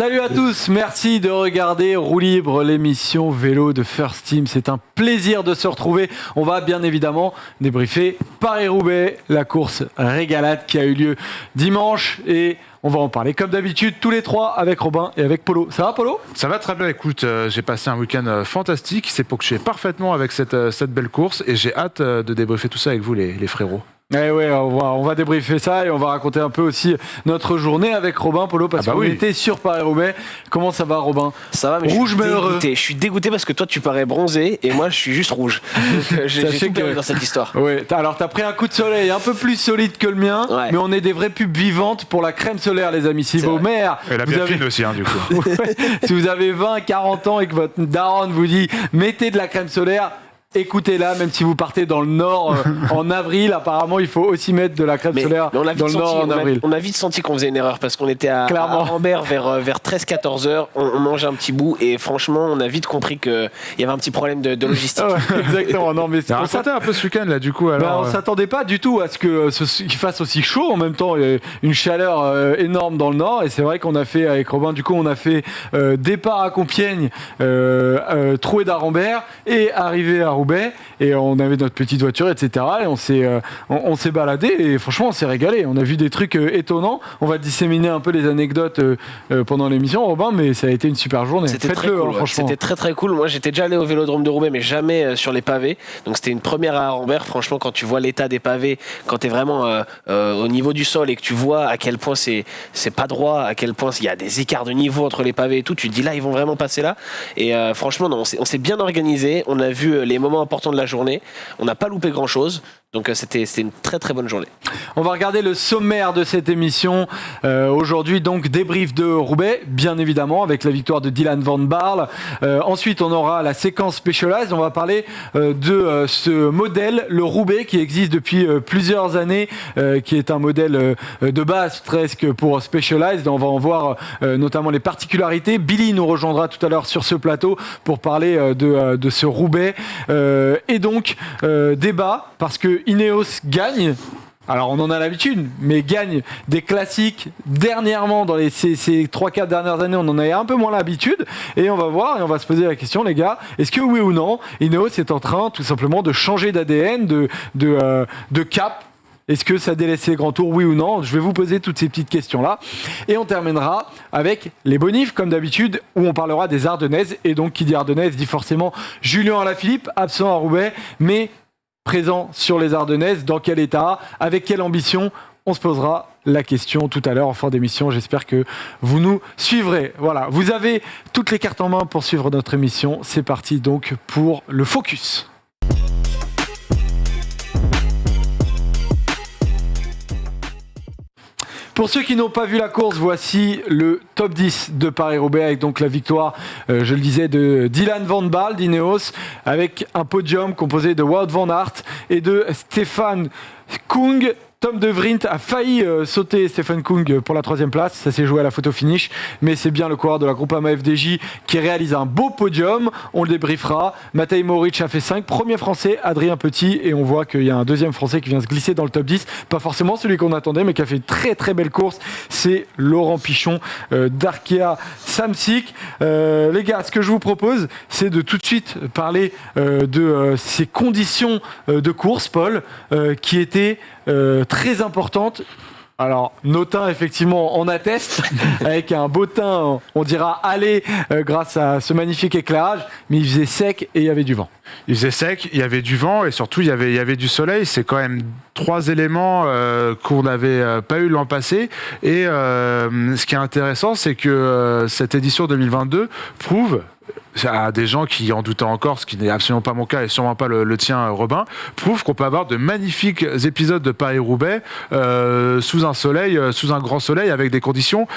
Salut à tous, merci de regarder Roue Libre, l'émission vélo de First Team. C'est un plaisir de se retrouver. On va bien évidemment débriefer Paris-Roubaix, la course régalade qui a eu lieu dimanche et on va en parler comme d'habitude tous les trois avec Robin et avec Polo. Ça va Polo ? Ça va très bien, écoute, j'ai passé un week-end fantastique, c'est ponctué parfaitement avec cette belle course et j'ai hâte de débriefer tout ça avec vous les frérots. Eh ouais, on va débriefer ça et on va raconter un peu aussi notre journée avec Robin, Polo, parce qu'on était sur Paris-Roubaix. Comment ça va, Robin ? Ça va, mais rouge mais heureux. Je suis dégoûté parce que toi tu parais bronzé et moi je suis juste rouge. Donc j'ai tout perdu dans cette histoire. Ouais, alors t'as pris un coup de soleil un peu plus solide que le mien, ouais. Mais on est des vraies pubs vivantes pour la crème solaire, les amis. Si vos mères, et la biafine aussi, du coup. Si vous avez 20, 40 ans et que votre daronne vous dit mettez de la crème solaire, écoutez-la, même si vous partez dans le nord en avril, apparemment il faut aussi mettre de la crème solaire dans le nord en avril. On a vite senti qu'on faisait une erreur parce qu'on était à Rambert vers 13-14 heures, on mangeait un petit bout et franchement on a vite compris qu'il y avait un petit problème de logistique. Ouais, exactement, non mais on s'attendait un peu ce week-end là du coup. Alors, on s'attendait pas du tout à ce qu'il fasse aussi chaud, en même temps il y a une chaleur énorme dans le nord et c'est vrai qu'on a fait avec Robin, du coup on a fait départ à Compiègne, Troué d'Arambert et arrivé à Roubaix et on avait notre petite voiture etc et on s'est baladé et franchement on s'est régalé, on a vu des trucs étonnants. On va disséminer un peu les anecdotes pendant l'émission Robin, mais ça a été une super journée. C'était très cool, franchement. C'était très très cool. Moi j'étais déjà allé au Vélodrome de Roubaix mais jamais sur les pavés, donc c'était une première à Rambert. Franchement quand tu vois l'état des pavés, quand t'es vraiment au niveau du sol et que tu vois à quel point c'est pas droit, à quel point il y a des écarts de niveau entre les pavés et tout, tu te dis là ils vont vraiment passer là et franchement non, on s'est bien organisé, on a vu les moments importants de la journée, on n'a pas loupé grand chose, donc c'était une très très bonne journée. On va regarder le sommaire de cette émission aujourd'hui, donc débrief de Roubaix bien évidemment avec la victoire de Dylan van Baarle, ensuite on aura la séquence Specialized, on va parler de ce modèle, le Roubaix qui existe depuis plusieurs années, qui est un modèle de base presque pour Specialized. On va en voir notamment les particularités. Billy nous rejoindra tout à l'heure sur ce plateau pour parler de ce Roubaix. Et donc, débat, parce que Ineos gagne. Alors on en a l'habitude, mais gagne des classiques dernièrement dans ces 3-4 dernières années, on en avait un peu moins l'habitude et on va voir et on va se poser la question les gars, est-ce que oui ou non Ineos est en train tout simplement de changer d'ADN, de cap? Est-ce que ça délaisse les grands tours, oui ou non? Je vais vous poser toutes ces petites questions-là. Et on terminera avec les bonifs, comme d'habitude, où on parlera des Ardennaises. Et donc, qui dit Ardennaises dit forcément Julien Alaphilippe, absent à Roubaix, mais présent sur les Ardennaises. Dans quel état? Avec quelle ambition? On se posera la question tout à l'heure en fin d'émission. J'espère que vous nous suivrez. Voilà, vous avez toutes les cartes en main pour suivre notre émission. C'est parti donc pour le focus. Pour ceux qui n'ont pas vu la course, voici le top 10 de Paris-Roubaix avec donc la victoire, je le disais, de Dylan van Baarle d'Ineos avec un podium composé de Wout van Aert et de Stefan Kung. Tom De Vrient a failli sauter Stefan Kung pour la 3e place. Ça s'est joué à la photo finish, mais c'est bien le coureur de la Groupama FDJ qui réalise un beau podium. On le débriefera. Matej Mohoric a fait 5. Premier français, Adrien Petit. Et on voit qu'il y a un deuxième français qui vient se glisser dans le top 10. Pas forcément celui qu'on attendait, mais qui a fait une très très belle course. C'est Laurent Pichon d'Arkea Samsic. Les gars, ce que je vous propose, c'est de tout de suite parler de ces conditions de course, Paul, qui étaient très importante. Alors, nos teints, effectivement, en attestent, avec un beau teint, on dira aller grâce à ce magnifique éclairage, mais il faisait sec et il y avait du vent. Il faisait sec, il y avait du vent et surtout il y avait du soleil. C'est quand même 3 éléments qu'on n'avait pas eu l'an passé. Et ce qui est intéressant, c'est que cette édition 2022 prouve à des gens qui en doutaient encore, ce qui n'est absolument pas mon cas et sûrement pas le tien, Robin, prouve qu'on peut avoir de magnifiques épisodes de Paris-Roubaix sous un grand soleil avec des conditions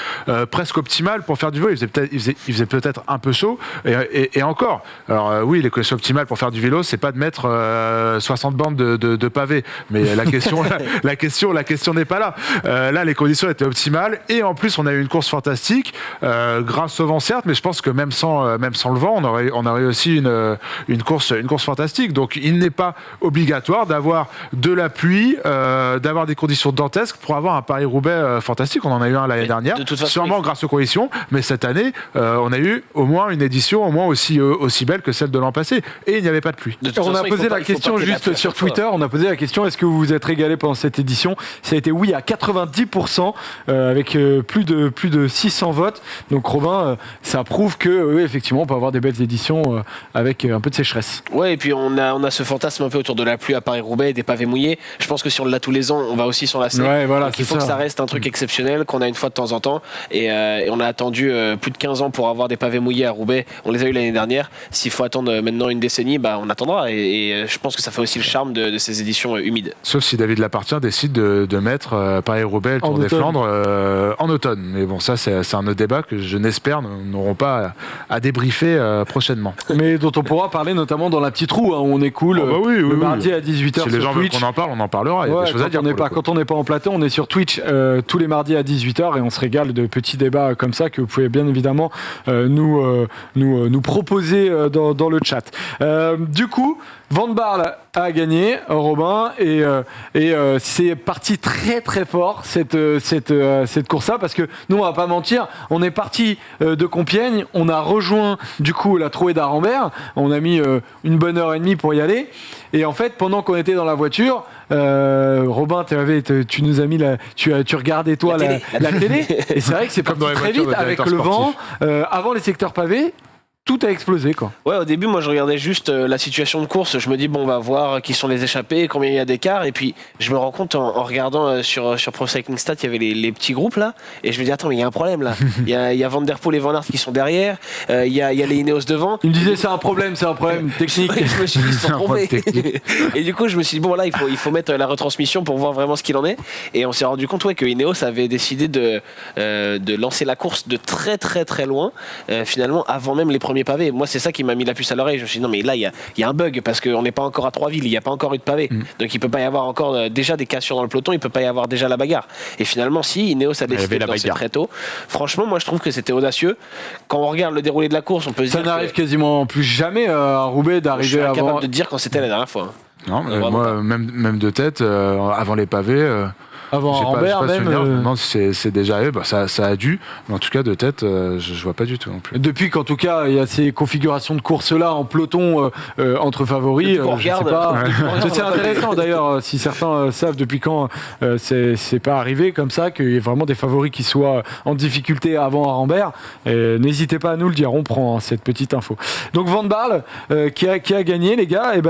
presque optimales pour faire du vélo. Il faisait peut-être un peu chaud et encore. Alors oui, les conditions optimales pour faire du vélo, c'est pas de mettre 60 bandes de pavés, mais la question n'est pas là. Là, les conditions étaient optimales et en plus, on a eu une course fantastique grâce au vent certes, mais je pense que même sans le vent, vent, on aurait aussi une course fantastique. Donc il n'est pas obligatoire d'avoir de la pluie, d'avoir des conditions dantesques pour avoir un Paris-Roubaix fantastique. On en a eu un l'année dernière, sûrement grâce aux conditions, mais cette année, on a eu au moins une édition au moins aussi belle que celle de l'an passé, et il n'y avait pas de pluie. On a posé la question juste sur Twitter, on a posé la question, est-ce que vous vous êtes régalé pendant cette édition? Ça a été oui à 90%, avec plus de 600 votes. Donc Robin, ça prouve que effectivement on peut avoir des belles éditions avec un peu de sécheresse. Ouais, et puis on a ce fantasme un peu autour de la pluie à Paris-Roubaix, des pavés mouillés. Je pense que si on l'a tous les ans, on va aussi s'en lasser. Ouais, voilà, donc il faut que ça reste un truc exceptionnel qu'on a une fois de temps en temps. Et on a attendu plus de 15 ans pour avoir des pavés mouillés à Roubaix. On les a eu l'année dernière. S'il faut attendre maintenant une décennie, on attendra. Et je pense que ça fait aussi le charme de ces éditions humides. Sauf si David Lapartien décide de mettre Paris-Roubaix, le Tour des Flandres en automne. Mais bon, ça c'est un autre débat que je n'espère n'auront pas à débriefer prochainement. Mais dont on pourra parler notamment dans la petite roue, où on est cool. Le mardi à 18h si les gens veulent qu'on en parle, on en parlera. Il y a des choses à dire. Quand on n'est pas en plateau, on est sur Twitch tous les mardis à 18h et on se régale de petits débats comme ça que vous pouvez bien évidemment nous proposer dans le chat. Du coup, Van Baarle a gagné, Robin, et c'est parti très très fort cette course-là, parce que nous, on va pas mentir, on est parti de Compiègne, on a rejoint du coup la Trouée d'Arambert, on a mis une bonne heure et demie pour y aller, et en fait, pendant qu'on était dans la voiture, Robin, tu nous as mis tu regardais toi la télé, et c'est vrai que c'est parti très vite avec le vent, avant les secteurs pavés. Tout a explosé, quoi. Ouais, au début, moi, je regardais juste la situation de course. Je me dis, bon, on va voir qui sont les échappés, combien il y a d'écart. Et puis, je me rends compte en regardant sur Pro Cycling Stats, il y avait les petits groupes, là. Et je me dis, attends, mais il y a un problème, là. Il y a Van Der Poel et Van Aert qui sont derrière. Il y a les Ineos devant. Il me disait, c'est un problème technique. Je me suis dit, ils sont trompés. Et du coup, je me suis dit, bon, voilà, il faut mettre la retransmission pour voir vraiment ce qu'il en est. Et on s'est rendu compte, que Ineos avait décidé de lancer la course de très, très, très loin, finalement, avant même les premiers pavés. Moi, c'est ça qui m'a mis la puce à l'oreille. Je me suis dit, non, mais là, il y a un bug parce qu'on n'est pas encore à Trois-Villes, il n'y a pas encore eu de pavé. Donc, il peut pas y avoir encore déjà des cassures dans le peloton, il peut pas y avoir déjà la bagarre. Et finalement, si Ineos a décidé de lancer très tôt, franchement, moi, je trouve que c'était audacieux. Quand on regarde le déroulé de la course, on peut se dire. Ça n'arrive quasiment plus jamais à Roubaix d'arriver avant. Je suis incapable de dire quand c'était la dernière fois. Non, moi, même de tête, avant les pavés. Avant Arambert, même. Non, c'est déjà ça a dû, mais en tout cas de tête, je vois pas du tout non plus. Depuis qu'en tout cas il y a ces configurations de course là en peloton entre favoris, je sais pas. C'est intéressant d'ailleurs si certains savent depuis quand c'est pas arrivé comme ça, qu'il y ait vraiment des favoris qui soient en difficulté avant Arambert. N'hésitez pas à nous le dire, on prend cette petite info. Donc Van Baarle qui a gagné les gars, et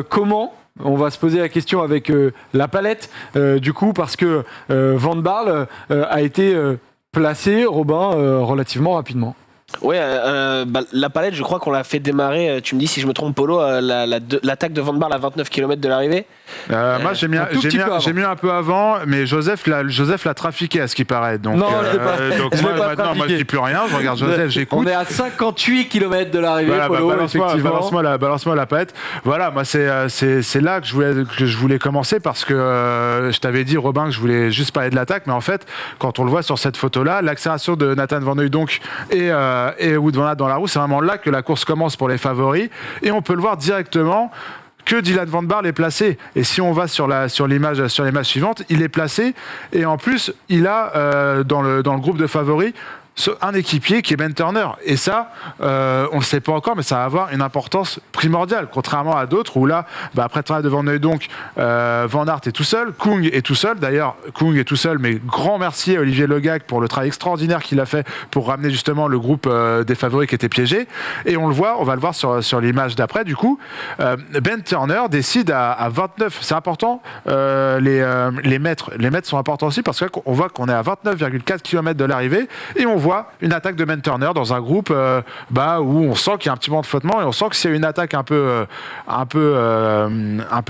comment? On va se poser la question avec la palette, du coup, parce que Van Baarle a été placé, Robin, relativement rapidement. Ouais, la palette, je crois qu'on l'a fait démarrer, tu me dis si je me trompe, Polo, l'attaque de Van Baarle à 29 km de l'arrivée. Moi j'ai mis un peu avant, mais Joseph l'a trafiqué à ce qui paraît. Donc, non, moi je dis plus rien, je regarde Joseph, j'écoute. On est à 58 km de l'arrivée, voilà, Polo, balance-moi la palette. Voilà, moi c'est là que je voulais commencer, parce que je t'avais dit, Robin, que je voulais juste parler de l'attaque, mais en fait, quand on le voit sur cette photo-là, l'accélération de Nathan Van Hooydonk et Wout van Aert dans la roue, c'est vraiment là que la course commence pour les favoris, et on peut le voir directement que Dylan Van Baarle est placé. Et si on va sur l'image suivante, il est placé, et en plus il a dans le groupe de favoris un équipier qui est Ben Turner, et ça on ne sait pas encore, mais ça va avoir une importance primordiale, contrairement à d'autres où là après le travail de Van Hooydonk, Van Aert est tout seul, Kung est tout seul, d'ailleurs Kung est tout seul, mais grand merci à Olivier Legac pour le travail extraordinaire qu'il a fait pour ramener justement le groupe des favoris qui étaient piégés. Et on va le voir sur l'image d'après, du coup Ben Turner décide à 29, c'est important, les mètres sont importants aussi, parce qu'on voit qu'on est à 29,4 km de l'arrivée, et on voit une attaque de Ben Turner dans un groupe où on sent qu'il y a un petit moment de flottement, et on sent que s'il y a une attaque un peu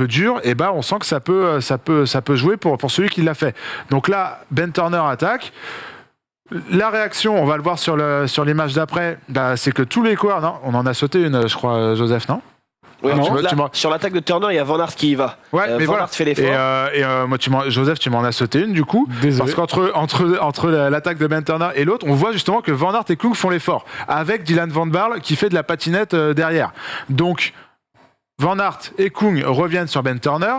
dure, et on sent que ça peut jouer pour celui qui l'a fait. Donc là, Ben Turner attaque. La réaction, on va le voir sur l'image d'après, c'est que tous les coureurs, non, on en a sauté une, je crois, Joseph, non ? Ouais, Alors, sur l'attaque de Turner, il y a Van Aert qui y va. Ouais, mais Van voilà. Aert fait l'effort. Moi, Joseph, tu m'en as sauté une du coup. Désolé. Parce qu'entre l'attaque de Ben Turner et l'autre, on voit justement que Van Aert et Koung font l'effort. Avec Dylan Van Baarle qui fait de la patinette derrière. Donc, Van Aert et Koung reviennent sur Ben Turner.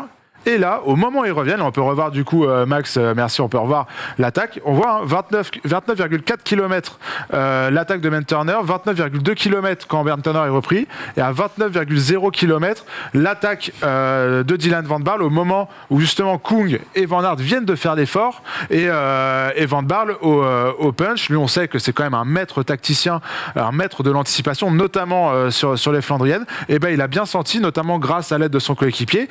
Et là, au moment où ils reviennent, on peut revoir du coup, Max, merci, on peut revoir l'attaque. On voit 29,4 km l'attaque de Ben Turner, 29,2 km quand Ben Turner est repris, et à 29,0 km l'attaque de Dylan Van Baarle au moment où justement Koung et Van Aert viennent de faire l'effort, et Van Baarle au punch. Lui, on sait que c'est quand même un maître tacticien, un maître de l'anticipation, notamment sur les Flandriennes. Et ben, il a bien senti, notamment grâce à l'aide de son coéquipier,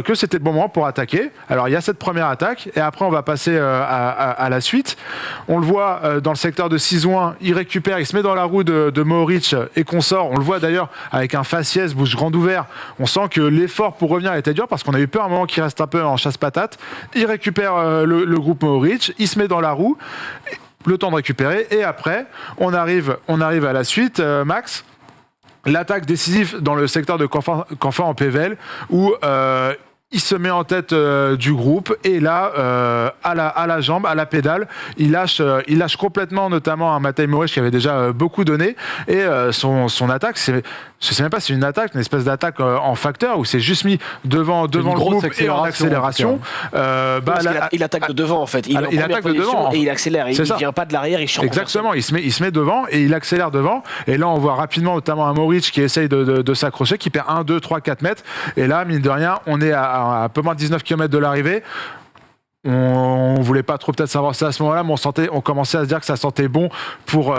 que c'était le bon moment pour attaquer. Alors il y a cette première attaque et après on va passer à la suite. On le voit dans le secteur de Sizouin, il récupère, il se met dans la roue de Mohoric et consort. On le voit d'ailleurs avec un faciès, bouche grande ouverte. On sent que l'effort pour revenir était dur parce qu'on a eu peur à un moment qu'il reste un peu en chasse-patate. Il récupère le groupe Mohoric, il se met dans la roue, le temps de récupérer, et après on arrive à la suite, Max. L'attaque décisive dans le secteur de Canfin en Pével où il se met en tête du groupe et là, à la jambe, à la pédale, il lâche complètement, notamment un Matej Mohoric qui avait déjà beaucoup donné, et son attaque, je sais même pas si c'est une attaque, une espèce d'attaque en facteur où c'est juste mis devant le groupe et en accélération. Il attaque de devant en fait. Il attaque de devant et il accélère. Il ne vient pas de l'arrière, il change. Exactement, il se met devant et il accélère devant. Et là, on voit rapidement notamment un Mohoric qui essaye de s'accrocher, qui perd 1, 2, 3, 4 mètres. Et là, mine de rien, on est à un peu moins de 19 km de l'arrivée. On voulait pas trop peut-être savoir ça à ce moment-là, mais on commençait à se dire que ça sentait bon pour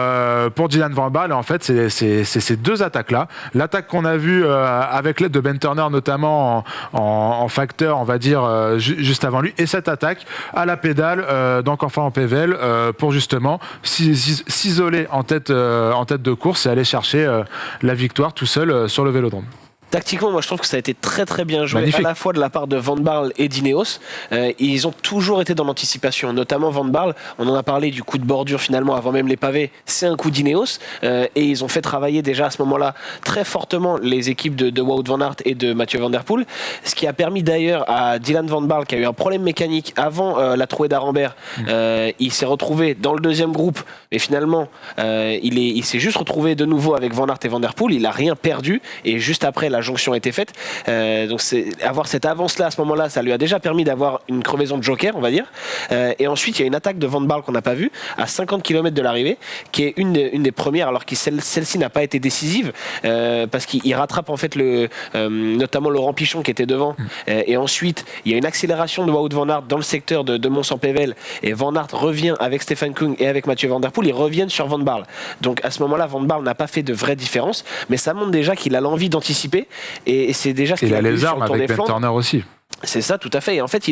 Dylan Van Baarle. Et en fait, c'est ces deux attaques-là. L'attaque qu'on a vue avec l'aide de Ben Turner, notamment en facteur, on va dire, juste avant lui, et cette attaque à la pédale, donc enfin en Pével, pour justement s'isoler en tête de course et aller chercher la victoire tout seul sur le Vélodrome. Tactiquement, moi je trouve que ça a été très très bien joué. Magnifique. À la fois de la part de Van Baarle et d'Ineos. Ils ont toujours été dans l'anticipation, notamment Van Baarle. On en a parlé du coup de bordure finalement avant même les pavés. C'est un coup d'Ineos et ils ont fait travailler déjà à ce moment-là très fortement les équipes de Wout van Aert et de Mathieu Van Der Poel. Ce qui a permis d'ailleurs à Dylan Van Baarle, qui a eu un problème mécanique avant la trouée d'Arambert, il s'est retrouvé dans le deuxième groupe, mais finalement il s'est juste retrouvé de nouveau avec Van Aert et Van Der Poel. Il a rien perdu et juste après la jonction a été faite. Donc avoir cette avance-là à ce moment-là, ça lui a déjà permis d'avoir une crevaison de joker, on va dire. Et ensuite, il y a une attaque de Van Baarle qu'on n'a pas vue à 50 km de l'arrivée, qui est une des premières, alors que celle-ci n'a pas été décisive, parce qu'il rattrape en fait notamment Laurent Pichon qui était devant. Et ensuite, il y a une accélération de Wout van Aert dans le secteur de Mons-en-Pével, et Van Aert revient avec Stefan Koung et avec Mathieu Van Der Poel, ils reviennent sur Van Baarle. Donc à ce moment-là, Van Baarle n'a pas fait de vraie différence, mais ça montre déjà qu'il a l'envie d'anticiper. Et c'est déjà ce qu'il a les armes avec Ben Turner aussi. C'est ça, tout à fait. Et en fait,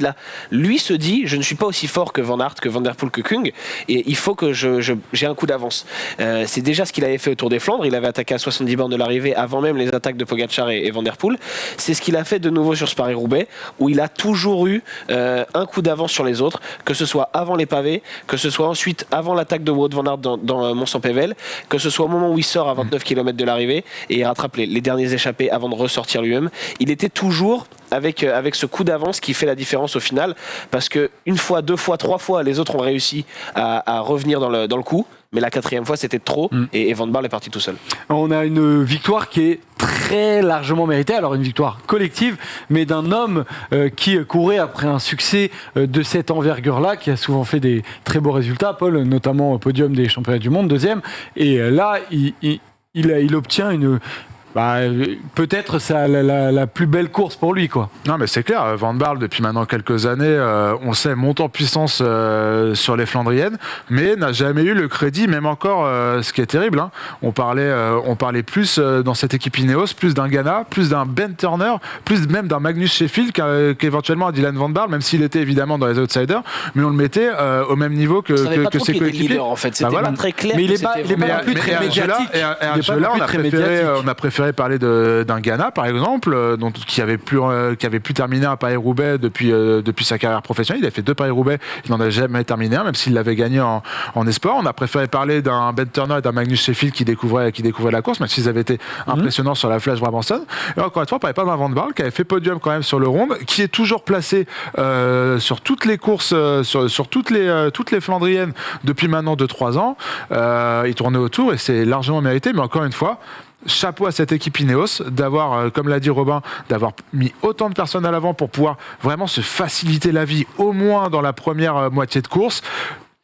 lui se dit, je ne suis pas aussi fort que Van Aert, que Van Der Poel, que Koung, et il faut que j'ai un coup d'avance. C'est déjà ce qu'il avait fait au Tour des Flandres. Il avait attaqué à 70 bornes de l'arrivée avant même les attaques de Pogacar et Van Der Poel. C'est ce qu'il a fait de nouveau sur Paris-Roubaix, où il a toujours eu un coup d'avance sur les autres, que ce soit avant les pavés, que ce soit ensuite avant l'attaque de Wout van Aert dans Mons-en-Pével, que ce soit au moment où il sort à 29 km de l'arrivée et il rattrape les derniers échappés avant de ressortir lui-même. Il était toujours avec ce coup d'avance qui fait la différence au final, parce que une fois, deux fois, trois fois, les autres ont réussi à revenir dans le coup, mais la quatrième fois c'était trop et Van Baarle est parti tout seul. On a une victoire qui est très largement méritée, alors une victoire collective, mais d'un homme qui courait après un succès de cette envergure-là, qui a souvent fait des très beaux résultats, Paul, notamment au podium des championnats du monde, deuxième, et là il obtient peut-être la plus belle course pour lui, quoi. Non, mais c'est clair, Van Baarle depuis maintenant quelques années, on sait, monte en puissance sur les Flandriennes, mais n'a jamais eu le crédit, même encore, ce qui est terrible, hein. On parlait plus dans cette équipe Ineos, plus d'un Ghana, plus d'un Ben Turner, plus même d'un Magnus Sheffield qu'éventuellement un Dylan Van Baarle, même s'il était évidemment dans les outsiders, mais on le mettait au même niveau que ses coéquipiers. En fait, c'était pas très clair. Mais il est pas non plus très médiatique. Et Angela, on a préféré préféré parler d'un Ghana, par exemple, qui avait plus terminé un Paris-Roubaix depuis sa carrière professionnelle. Il a fait 2 Paris-Roubaix, il n'en a jamais terminé un, même s'il l'avait gagné en espoir. On a préféré parler d'un Ben Turner et d'un Magnus Sheffield qui découvraient la course, même s'ils avaient été impressionnants sur la Flèche Brabançonne. Et encore une fois, on parlait pas d'un Van Baarle qui avait fait podium quand même sur le Ronde, qui est toujours placé sur toutes les courses, sur toutes les Flandriennes depuis maintenant 2-3 ans. Il tournait autour et c'est largement mérité, mais encore une fois, chapeau à cette équipe Ineos d'avoir, comme l'a dit Robin, d'avoir mis autant de personnes à l'avant pour pouvoir vraiment se faciliter la vie, au moins dans la première moitié de course.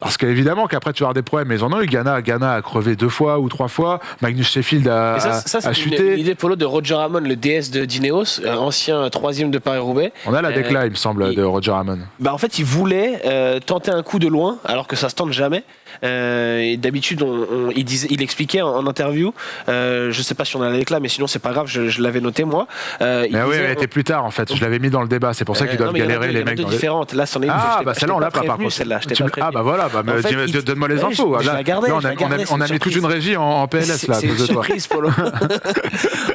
Parce qu'évidemment qu'après tu vas avoir des problèmes, mais ils en ont eu. Ghana a crevé 2 fois ou 3 fois. Magnus Sheffield a chuté. Une idée polo de Roger Ramon, le DS de d'Ineos, ancien 3e de Paris-Roubaix. On a la décla, il me semble, de Roger Ramon. En fait, il voulait tenter un coup de loin, alors que ça se tente jamais. Et d'habitude, il expliquait en interview, je sais pas si on a la décla, mais sinon c'est pas grave, je l'avais noté moi. Mais oui, elle était plus tard en fait. Je l'avais mis dans le débat. C'est pour ça qu'ils doivent galérer les mecs. Il y en a deux différentes. Là, c'en est une. Celle-là on l'a pas par contre. Celle-là, ah bah voilà. Donne-moi les infos. On a mis toute une régie en PLS là. C'est une surprise, Polo.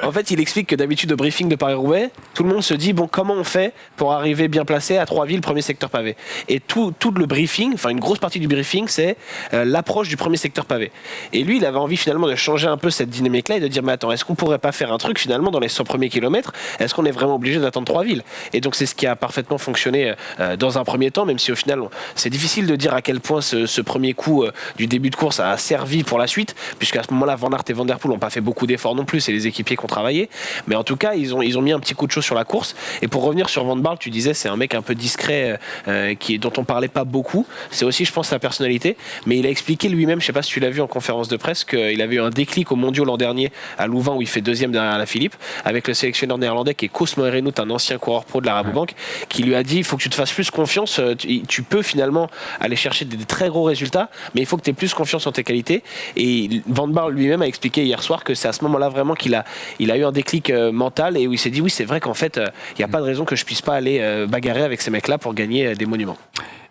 En fait, il explique que d'habitude au briefing de Paris-Roubaix, tout le monde se dit comment on fait pour arriver bien placé à Troisville, premier secteur pavé. Et tout le briefing, enfin une grosse partie du briefing, c'est l'approche du premier secteur pavé. Et lui, il avait envie finalement de changer un peu cette dynamique-là et de dire mais attends, est-ce qu'on pourrait pas faire un truc finalement dans les 100 premiers kilomètres? Est-ce qu'on est vraiment obligé d'attendre Troisville? Et donc c'est ce qui a parfaitement fonctionné dans un premier temps, même si au final c'est difficile de dire à quel point ce premier coup du début de course a servi pour la suite, puisqu'à ce moment-là Van Aert et Van Der Poel n'ont pas fait beaucoup d'efforts non plus, c'est les équipiers qui ont travaillé, mais en tout cas ils ont mis un petit coup de chaud sur la course. Et pour revenir sur Van Baarle, tu disais c'est un mec un peu discret dont on parlait pas beaucoup, c'est aussi je pense sa personnalité, mais il a expliqué lui-même, je sais pas si tu l'as vu en conférence de presse, qu'il avait eu un déclic au Mondiaux l'an dernier à Louvain où il fait 2e derrière Alaphilippe avec le sélectionneur néerlandais qui est Cosmo Erenhout, un ancien coureur pro de la Rabobank, qui lui a dit il faut que tu te fasses plus confiance, tu peux finalement aller chercher des très gros résultats, mais il faut que tu aies plus confiance en tes qualités. Et Van Baarle lui-même a expliqué hier soir que c'est à ce moment-là vraiment qu'il a eu un déclic mental et où il s'est dit oui c'est vrai qu'en fait il n'y a pas de raison que je puisse pas aller bagarrer avec ces mecs-là pour gagner des monuments.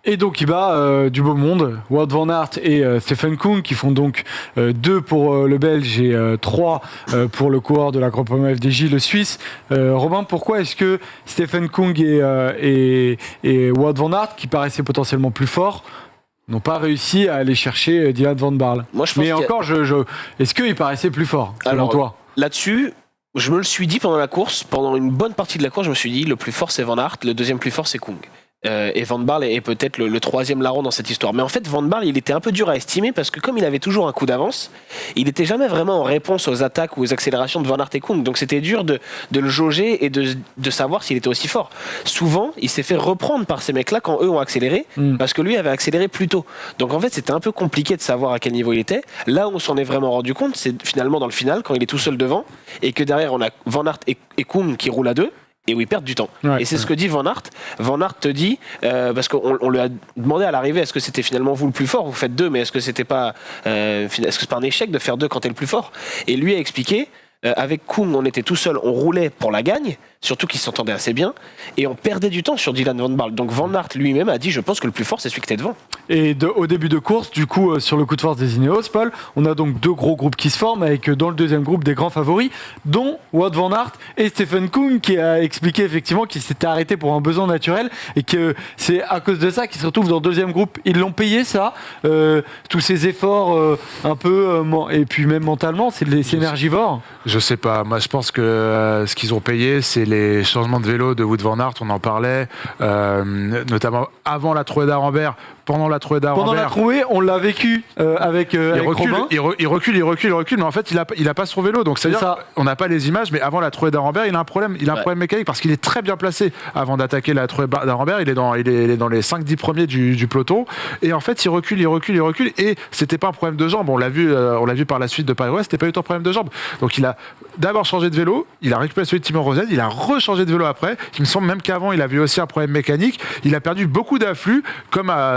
Et donc il bat du beau monde, Wout van Aert et Stefan Kung, qui font donc 2 pour le Belge et 3 pour le coureur de la Groupama FDJ, le Suisse. Robin, pourquoi est-ce que Stefan Kung et Wout van Aert, qui paraissaient potentiellement plus forts, n'ont pas réussi à aller chercher Dylan Van Baarle? Moi, je pense est-ce qu'il paraissait plus fort, selon toi? Là-dessus, je me le suis dit pendant la course, pendant une bonne partie de la course, je me suis dit le plus fort c'est Van Aert, le deuxième plus fort c'est Kung. Et Van Baarle est peut-être le 3e larron dans cette histoire. Mais en fait, Van Baarle, il était un peu dur à estimer parce que comme il avait toujours un coup d'avance, il n'était jamais vraiment en réponse aux attaques ou aux accélérations de Van Aert et Kung. Donc c'était dur de le jauger et de savoir s'il était aussi fort. Souvent, il s'est fait reprendre par ces mecs-là quand eux ont accéléré parce que lui avait accéléré plus tôt. Donc en fait, c'était un peu compliqué de savoir à quel niveau il était. Là où on s'en est vraiment rendu compte, c'est finalement dans le final, quand il est tout seul devant et que derrière on a Van Aert et Kung qui roulent à 2. Et où ils perdent du temps. Ouais, et c'est ce que dit Van Aert. Van Aert te dit, parce qu'on lui a demandé à l'arrivée, est-ce que c'était finalement vous le plus fort? Vous faites 2, mais est-ce que c'est pas un échec de faire 2 quand t'es le plus fort? Et lui a expliqué, avec Kung, on était tout seul, on roulait pour la gagne, surtout qu'ils s'entendaient assez bien, et on perdait du temps sur Dylan Van Baarle. Donc Van Aert lui-même a dit, je pense que le plus fort, c'est celui qui était devant. Et au début de course, du coup, sur le coup de force des Ineos, Paul, on a donc 2 gros groupes qui se forment, avec dans le deuxième groupe des grands favoris, dont Wout van Aert et Stefan Kung, qui a expliqué effectivement qu'il s'était arrêté pour un besoin naturel, et que c'est à cause de ça qu'il se retrouve dans le deuxième groupe. Ils l'ont payé, ça, tous ces efforts un peu, et puis même mentalement, c'est énergivore. Je sais pas, moi je pense que ce qu'ils ont payé, c'est les changements de vélo de Wout van Aert, on en parlait, notamment avant la Trouée d'Arambert, pendant la Trouée d'Arambert. Pendant la Trouée, on l'a vécu avec Robin. Il recule, mais en fait il a pas son vélo, donc c'est-à-dire on n'a pas les images, mais avant la Trouée d'Arambert, il a un problème mécanique parce qu'il est très bien placé avant d'attaquer la Trouée d'Arambert, il est dans les 5-10 premiers du peloton, et en fait il recule, et c'était pas un problème de jambe, on l'a vu par la suite de Paris-Ouest, c'était pas du tout un problème de jambe. Donc il a d'abord changé de vélo, il a récupéré celui de Timo Rosen, il a rechangé de vélo après. Il me semble même qu'avant il avait aussi un problème mécanique. Il a perdu beaucoup d'afflux,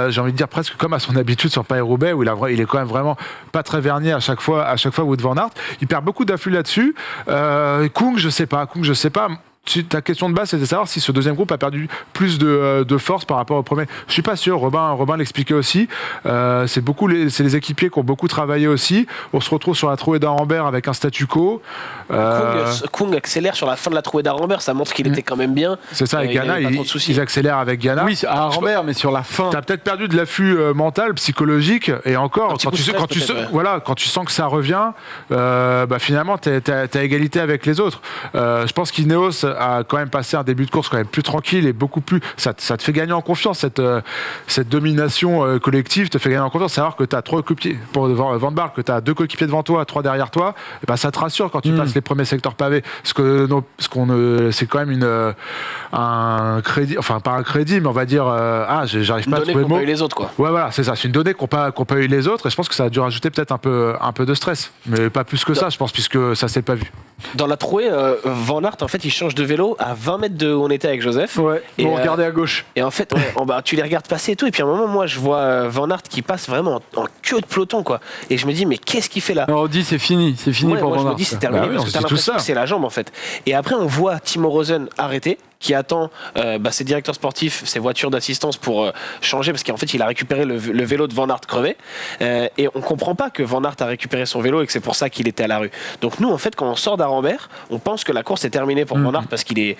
j'ai envie de dire presque comme à son habitude sur Paris-Roubaix, où il est quand même vraiment pas très vernier à chaque fois Wout van Aert. Il perd beaucoup d'afflux là-dessus. Kung, je sais pas. ta question de base, c'était de savoir si ce deuxième groupe a perdu plus de force par rapport au premier. Je suis pas sûr. Robin l'expliquait aussi. C'est les équipiers qui ont beaucoup travaillé aussi. On se retrouve sur la trouée d'Arambert avec un statu quo. Kung accélère sur la fin de la trouée d'Arambert. Ça montre qu'il était quand même bien. C'est ça, avec Ghana, ils accélèrent avec Ghana. Oui, à Arambert, mais sur la fin. T'as peut-être perdu de l'affût mental, psychologique, et encore, quand tu sens que ça revient, finalement, t'as égalité avec les autres. Je pense qu'Ineos a quand même passé un début de course quand même plus tranquille et beaucoup plus. Ça te fait gagner en confiance, cette domination collective te fait gagner en confiance. Savoir que tu as 3 coéquipiers pour Van Baarle, que tu as 2 coéquipiers devant toi, 3 derrière toi, et ben ça te rassure quand tu passes les premiers secteurs pavés. C'est quand même un crédit, enfin pas un crédit, mais on va dire j'arrive pas à trouver le mot. Pas eu les autres, quoi. Ouais, voilà, c'est ça. C'est une donnée qu'ont pas eu les autres, et je pense que ça a dû rajouter peut-être un peu de stress, mais pas plus que ça, je pense, puisque ça s'est pas vu. Dans la trouée, Van Aert, en fait, il change de vélo à 20 mètres de où on était avec Joseph. Ouais, et on regardait à gauche. Et en fait, tu les regardes passer et tout. Et puis à un moment, moi, je vois Van Aert qui passe vraiment en queue de peloton, quoi. Et je me dis, mais qu'est-ce qu'il fait là? Alors, on dit c'est fini pour moi, Van je Aert. me dis, c'est terminé parce que t'as l'impression que c'est la jambe, en fait. Et après, on voit Timo Rosen arrêter, qui attend ses directeurs sportifs, ses voitures d'assistance pour changer, parce qu'en fait, il a récupéré le vélo de Van Aert crevé. Et on comprend pas que Van Aert a récupéré son vélo et que c'est pour ça qu'il était à la rue. Donc nous, en fait, quand on sort d'Arambert, on pense que la course est terminée pour Van Aert parce qu'il est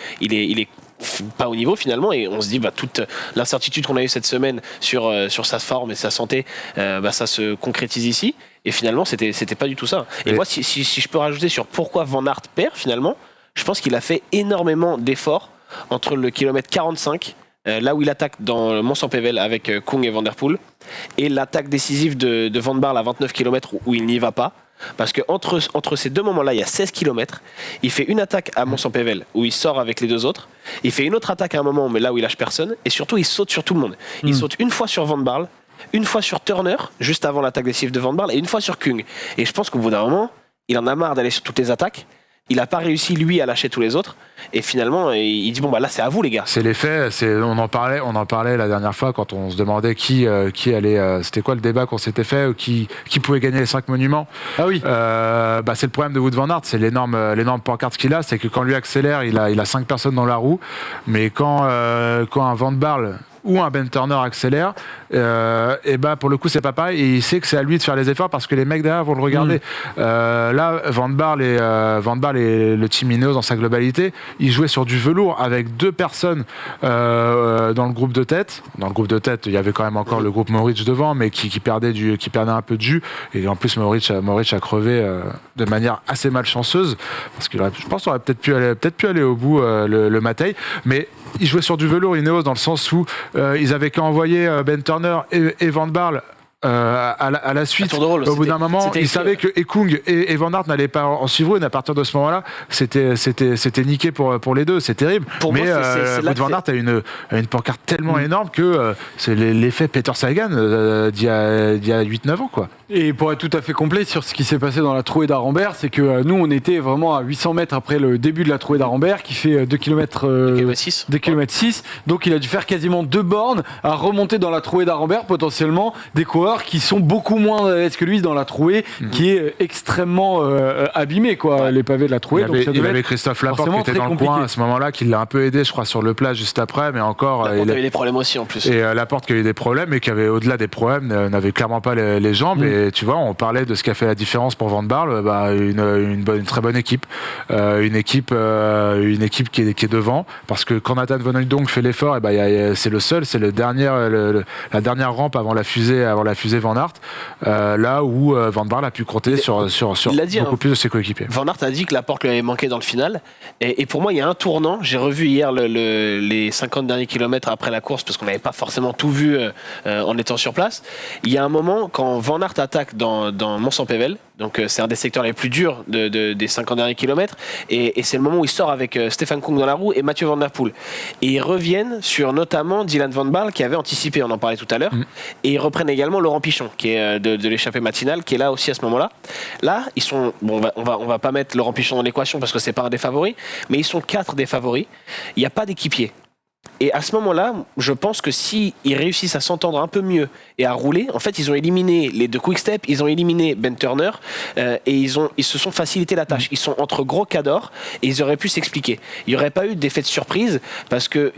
pas au niveau finalement, et on se dit toute l'incertitude qu'on a eue cette semaine sur sa forme et sa santé, ça se concrétise ici. Et finalement, c'était pas du tout ça. Et moi, si je peux rajouter sur pourquoi Van Aert perd finalement, je pense qu'il a fait énormément d'efforts entre le kilomètre 45, là où il attaque dans le Mont-Saint-Pével avec Kung et Van Der Poel, et l'attaque décisive de Van Baarle à 29 km où il n'y va pas. Parce que entre ces deux moments-là, il y a 16 km. Il fait une attaque à Mont-Saint-Pével où il sort avec les 2 autres. Il fait une autre attaque à un moment, mais là où il lâche personne. Et surtout, il saute sur tout le monde. Il saute une fois sur Van Baarle, une fois sur Turner, juste avant l'attaque décisive de Van Baarle, et une fois sur Kung. Et je pense qu'au bout d'un moment, il en a marre d'aller sur toutes les attaques. Il n'a pas réussi, lui, à lâcher tous les autres. Et finalement, il dit, là, c'est à vous, les gars. C'est l'effet. On en parlait la dernière fois quand on se demandait qui allait... c'était quoi le débat qu'on s'était fait, qui pouvait gagner les 5 monuments. Ah oui. C'est le problème de Wout van Aert, c'est l'énorme pancarte qu'il a, c'est que quand lui accélère, il a 5 personnes dans la roue. Mais quand un Van Baarle ou un Ben Turner accélère, pour le coup c'est pas pareil, et il sait que c'est à lui de faire les efforts parce que les mecs derrière vont le regarder. Là, Van Baarle et le team Ineos dans sa globalité, ils jouaient sur du velours avec 2 personnes dans le groupe de tête. Dans le groupe de tête, il y avait quand même encore le groupe Mohoric devant, mais qui perdait un peu de jus, et en plus Mohoric a crevé de manière assez malchanceuse, parce que je pense qu'il aurait peut-être pu aller au bout le Matei, mais ils jouaient sur du velours Ineos dans le sens où ils avaient qu'à envoyer Ben Turner et Van Baarle à la suite. Au bout d'un moment, ils savaient que Kung et Van Aert n'allaient pas en suivre une. À partir de ce moment-là, c'était niqué pour les deux. C'est terrible. Mais Van Aert a une pancarte tellement énorme que c'est l'effet Peter Sagan d'il y a 8-9 ans, quoi. Et pour être tout à fait complet sur ce qui s'est passé dans la trouée d'Arambert, c'est que nous, on était vraiment à 800 mètres après le début de la trouée d'Arambert, qui fait 2 km 6. Donc il a dû faire quasiment 2 bornes à remonter dans la trouée d'Arambert, potentiellement des coureurs qui sont beaucoup moins à l'aise que lui dans la trouée, qui est extrêmement abîmée, quoi, les pavés de la trouée. Il avait Christophe Laporte qui était dans le coin à ce moment-là, qui l'a un peu aidé, je crois, sur le plat juste après, mais encore... Laporte avait des problèmes aussi, en plus. Et Laporte qui a eu des problèmes, et qui avait, au-delà des problèmes, n'avait clairement pas les jambes. Et tu vois, on parlait de ce qui a fait la différence pour Van Baarle, une très bonne équipe. Une équipe qui est devant, parce que quand Nathan Van Hooydonk fait l'effort, c'est le seul, c'est la dernière rampe avant la fusée Van Aert, là où Van Baarle a pu compter sur beaucoup plus de ses coéquipiers. Van Aert a dit que Laporte lui avait manqué dans le final, et pour moi il y a un tournant. J'ai revu hier les 50 derniers kilomètres après la course, parce qu'on n'avait pas forcément tout vu en étant sur place. Il y a un moment quand Van Aert attaque dans Mont-Saint-Pével, donc c'est un des secteurs les plus durs des 50 derniers kilomètres, et c'est le moment où il sort avec Stefan Kung dans la roue et Mathieu Van Der Poel, et ils reviennent sur notamment Dylan Van Baarle qui avait anticipé, on en parlait tout à l'heure, et ils reprennent également Laurent Pichon qui est de l'échappée matinale, qui est là aussi à ce moment-là. Là ils sont, on va pas mettre Laurent Pichon dans l'équation parce que c'est pas un des favoris, mais ils sont 4 des favoris. Il n'y a pas d'équipier. Et à ce moment-là, je pense que s'ils réussissent à s'entendre un peu mieux et à rouler, en fait, ils ont éliminé les deux quick-step, ils ont éliminé Ben Turner et ils se sont facilité la tâche. Ils sont entre gros cadors et ils auraient pu s'expliquer. Il n'y aurait pas eu d'effet de surprise parce que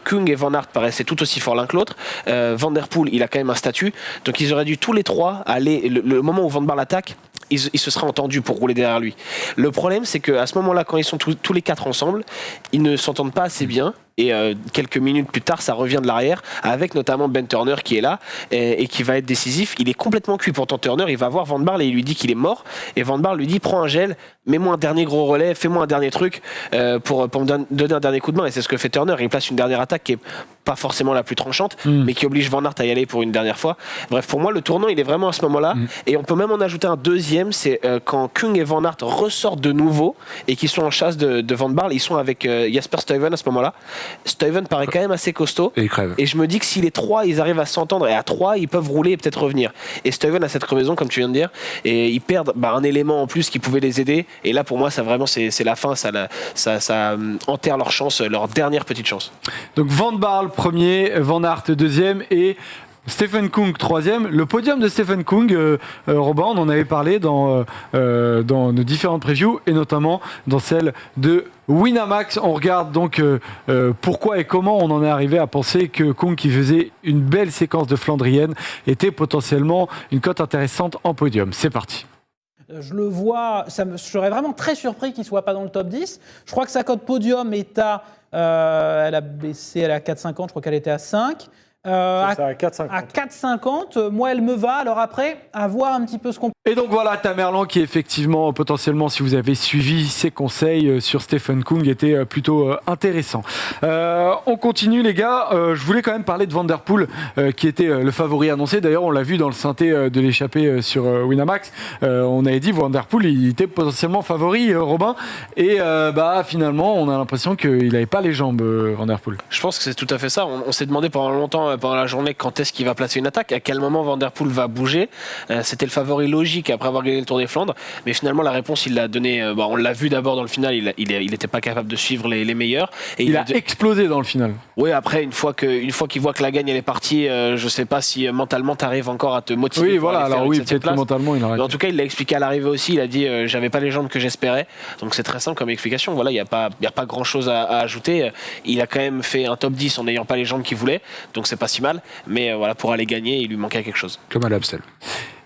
Kung et Van Aert paraissaient tout aussi forts l'un que l'autre. Van Der Poel, il a quand même un statut. Donc ils auraient dû tous les trois aller, le moment où Van Baarle attaque, il se sera entendu pour rouler derrière lui. Le problème, c'est qu'à ce moment-là, quand ils sont tous les quatre ensemble, ils ne s'entendent pas assez bien. Et quelques minutes plus tard, ça revient de l'arrière, avec notamment Ben Turner qui est là et qui va être décisif. Il est complètement cuit. Pourtant, Turner, il va voir Van Baarle et il lui dit qu'il est mort. Et Van Baarle lui dit, prends un gel, mets-moi un dernier gros relais, fais-moi un dernier truc pour me donner un dernier coup de main. Et c'est ce que fait Turner. Il place une dernière attaque qui est pas forcément la plus tranchante, mais qui oblige Van Aert à y aller pour une dernière fois. Bref, pour moi, le tournant, il est vraiment à ce moment-là. Et on peut même en ajouter un deuxième, c'est quand Kung et Van Aert ressortent de nouveau et qu'ils sont en chasse de Van Baarle. Ils sont avec Jasper Stuyven à ce moment-là. Stuyven paraît quand même assez costaud. Et il crève. Et je me dis que si les trois, ils arrivent à s'entendre, et à trois, ils peuvent rouler et peut-être revenir. Et Stuyven a cette crevaison, comme tu viens de dire, et ils perdent un élément en plus qui pouvait les aider. Et là, pour moi, ça vraiment, c'est la fin. Ça enterre leur chance, leur dernière petite chance. Donc Van Baarle premier, Van Aert deuxième et Stephen Kung troisième. Le podium de Stephen Kung, Robin, on en avait parlé dans nos différentes previews et notamment dans celle de Winamax. On regarde donc pourquoi et comment on en est arrivé à penser que Kung, qui faisait une belle séquence de Flandrienne, était potentiellement une cote intéressante en podium. C'est parti. Je le vois, je serais vraiment très surpris qu'il ne soit pas dans le top 10. Je crois que sa cote podium est à... elle a baissé, elle est à 4,50, je crois qu'elle était à 5. À 4,50. À 4,50, moi elle me va. Alors après, à voir un petit peu ce qu'on... Et donc voilà, Tamerlan qui effectivement, potentiellement, si vous avez suivi ses conseils sur Stephen Kung, était plutôt intéressant. On continue les gars, je voulais quand même parler de Van Der Poel qui était le favori annoncé. D'ailleurs on l'a vu dans le synthé de l'échappée sur Winamax, on avait dit Van Der Poel il était potentiellement favori, Robin, et finalement on a l'impression qu'il n'avait pas les jambes, Van Der Poel. Je pense que c'est tout à fait ça. On s'est demandé pendant longtemps, pendant la journée, quand est-ce qu'il va placer une attaque, à quel moment Van Der Poel va bouger. C'était le favori logique après avoir gagné le Tour des Flandres, mais finalement la réponse il l'a donnée. On l'a vu d'abord dans le final, il n'était pas capable de suivre les meilleurs. Et il a explosé dans le final. Oui, après une fois qu'il voit que la gagne elle est partie, je sais pas si mentalement tu arrives encore à te motiver. Oui, voilà. Alors oui, peut-être que mentalement il arrête. En tout cas, il l'a expliqué à l'arrivée aussi. Il a dit j'avais pas les jambes que j'espérais. Donc c'est très simple comme explication. Voilà, il y a pas grand chose à ajouter. Il a quand même fait un top 10 en n'ayant pas les jambes qu'il voulait, donc c'est pas si mal. Mais voilà, pour aller gagner, il lui manquait quelque chose. Comme à l'Amstel.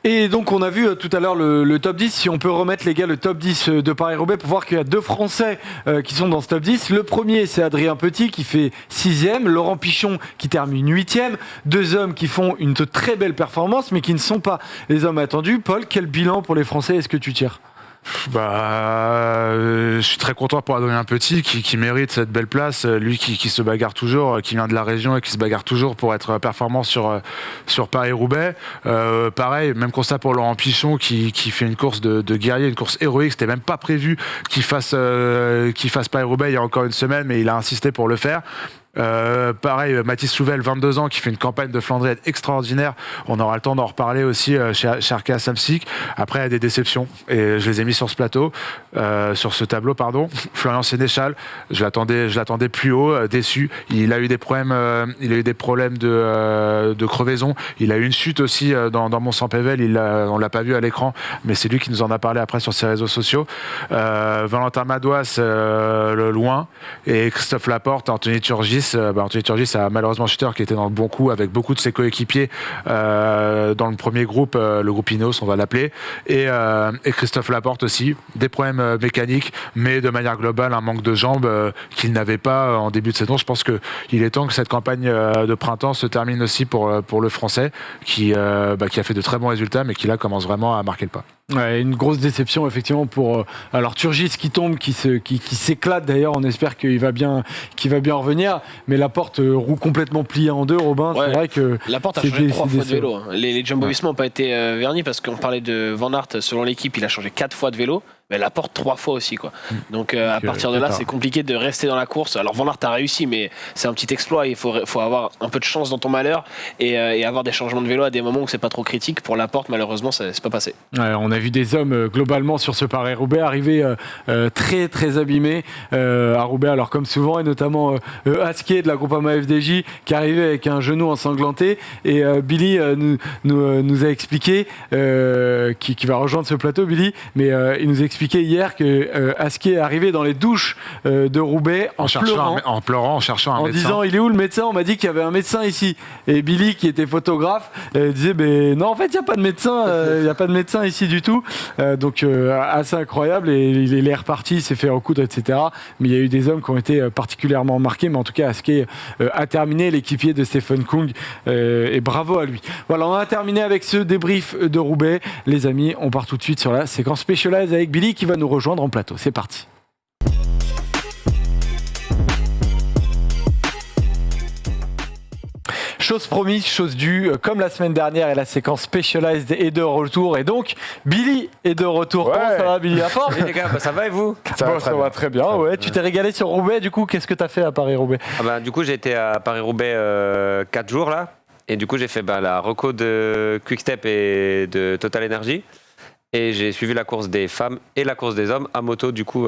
Et donc on a vu tout à l'heure le top 10, si on peut remettre les gars le top 10 de Paris-Roubaix pour voir qu'il y a deux Français qui sont dans ce top 10. Le premier c'est Adrien Petit qui fait 6e, Laurent Pichon qui termine 8e, deux hommes qui font une très belle performance mais qui ne sont pas les hommes attendus. Paul, quel bilan pour les Français est-ce que tu tires ? Je suis très content pour Adrien Petit qui mérite cette belle place, lui qui se bagarre toujours, qui vient de la région et qui se bagarre toujours pour être performant sur Paris-Roubaix. Pareil, même constat pour Laurent Pichon qui fait une course de guerrier, une course héroïque. C'était même pas prévu qu'il fasse Paris-Roubaix il y a encore une semaine, mais il a insisté pour le faire. Pareil, Mathis Louvel, 22 ans, qui fait une campagne de Flandrienne extraordinaire. On aura le temps d'en reparler aussi chez Arkea Samsic. Après, il y a des déceptions et je les ai mis sur ce plateau, sur ce tableau, pardon. Florian Sénéchal, je l'attendais plus haut, déçu. Il a eu des problèmes, de crevaison. Il a eu une chute aussi dans Mont-Saint-Pével. On l'a pas vu à l'écran, mais c'est lui qui nous en a parlé après sur ses réseaux sociaux. Valentin Madouas, loin, et Christophe Laporte, Anthony Turgis. Anthony Turgis a malheureusement chuté, qui était dans le bon coup avec beaucoup de ses coéquipiers dans le premier groupe, le groupe Ineos on va l'appeler, et Christophe Laporte aussi, des problèmes mécaniques, mais de manière globale un manque de jambes qu'il n'avait pas en début de saison. Je pense qu'il est temps que cette campagne de printemps se termine aussi pour le Français qui a fait de très bons résultats mais qui là commence vraiment à marquer le pas. Ouais, une grosse déception effectivement pour alors Turgis qui tombe, qui s'éclate d'ailleurs. On espère qu'il va bien revenir, mais Laporte roue complètement plié en deux. Robin, ouais, c'est vrai que Laporte a changé 3 fois de vélo. Les Jumbo-Visma n'ont pas été vernis parce qu'on parlait de Van Aert. Selon l'équipe, il a changé 4 fois de vélo. mais la porte 3 fois aussi, quoi. Donc à partir de là, c'est compliqué de rester dans la course. Alors Van Aert a réussi, mais c'est un petit exploit. Il faut avoir un peu de chance dans ton malheur et avoir des changements de vélo à des moments où c'est pas trop critique. Pour Laporte, malheureusement, c'est pas passé. Ouais, on a vu des hommes globalement sur ce Paris-Roubaix arriver très très abîmés à Roubaix, alors comme souvent, et notamment Asquier de la Groupama FDJ qui arrivait avec un genou ensanglanté, et Billy nous a expliqué qui va rejoindre ce plateau, Billy, mais il nous expliquait hier que Asquier est arrivé dans les douches de Roubaix en pleurant, en cherchant un médecin. En disant, il est où le médecin? On m'a dit qu'il y avait un médecin ici. Et Billy, qui était photographe, disait, non, en fait, il n'y a pas de médecin, il n'y a pas de médecin ici du tout. Donc, assez incroyable. Et il est reparti, il s'est fait recoudre, etc. Mais il y a eu des hommes qui ont été particulièrement marqués. Mais en tout cas, Asquier a terminé, l'équipier de Stephen Kung. Et bravo à lui. Voilà, on a terminé avec ce débrief de Roubaix. Les amis, on part tout de suite sur la séquence Specialized avec Billy qui va nous rejoindre en plateau. C'est parti. Chose promise, chose due, comme la semaine dernière, et la séquence Specialized est de retour. Et donc, Billy est de retour. Ouais. Comment ça va, Billy? À fort? Salut les gars, ça va et vous? Ça va très bien. Ouais. Tu t'es régalé sur Roubaix, du coup, qu'est-ce que tu as fait à Paris-Roubaix? Du coup, j'ai été à Paris-Roubaix 4 jours là. Et du coup, j'ai fait la reco de Quick-Step et de Total Energy. Et j'ai suivi la course des femmes et la course des hommes à moto, du coup,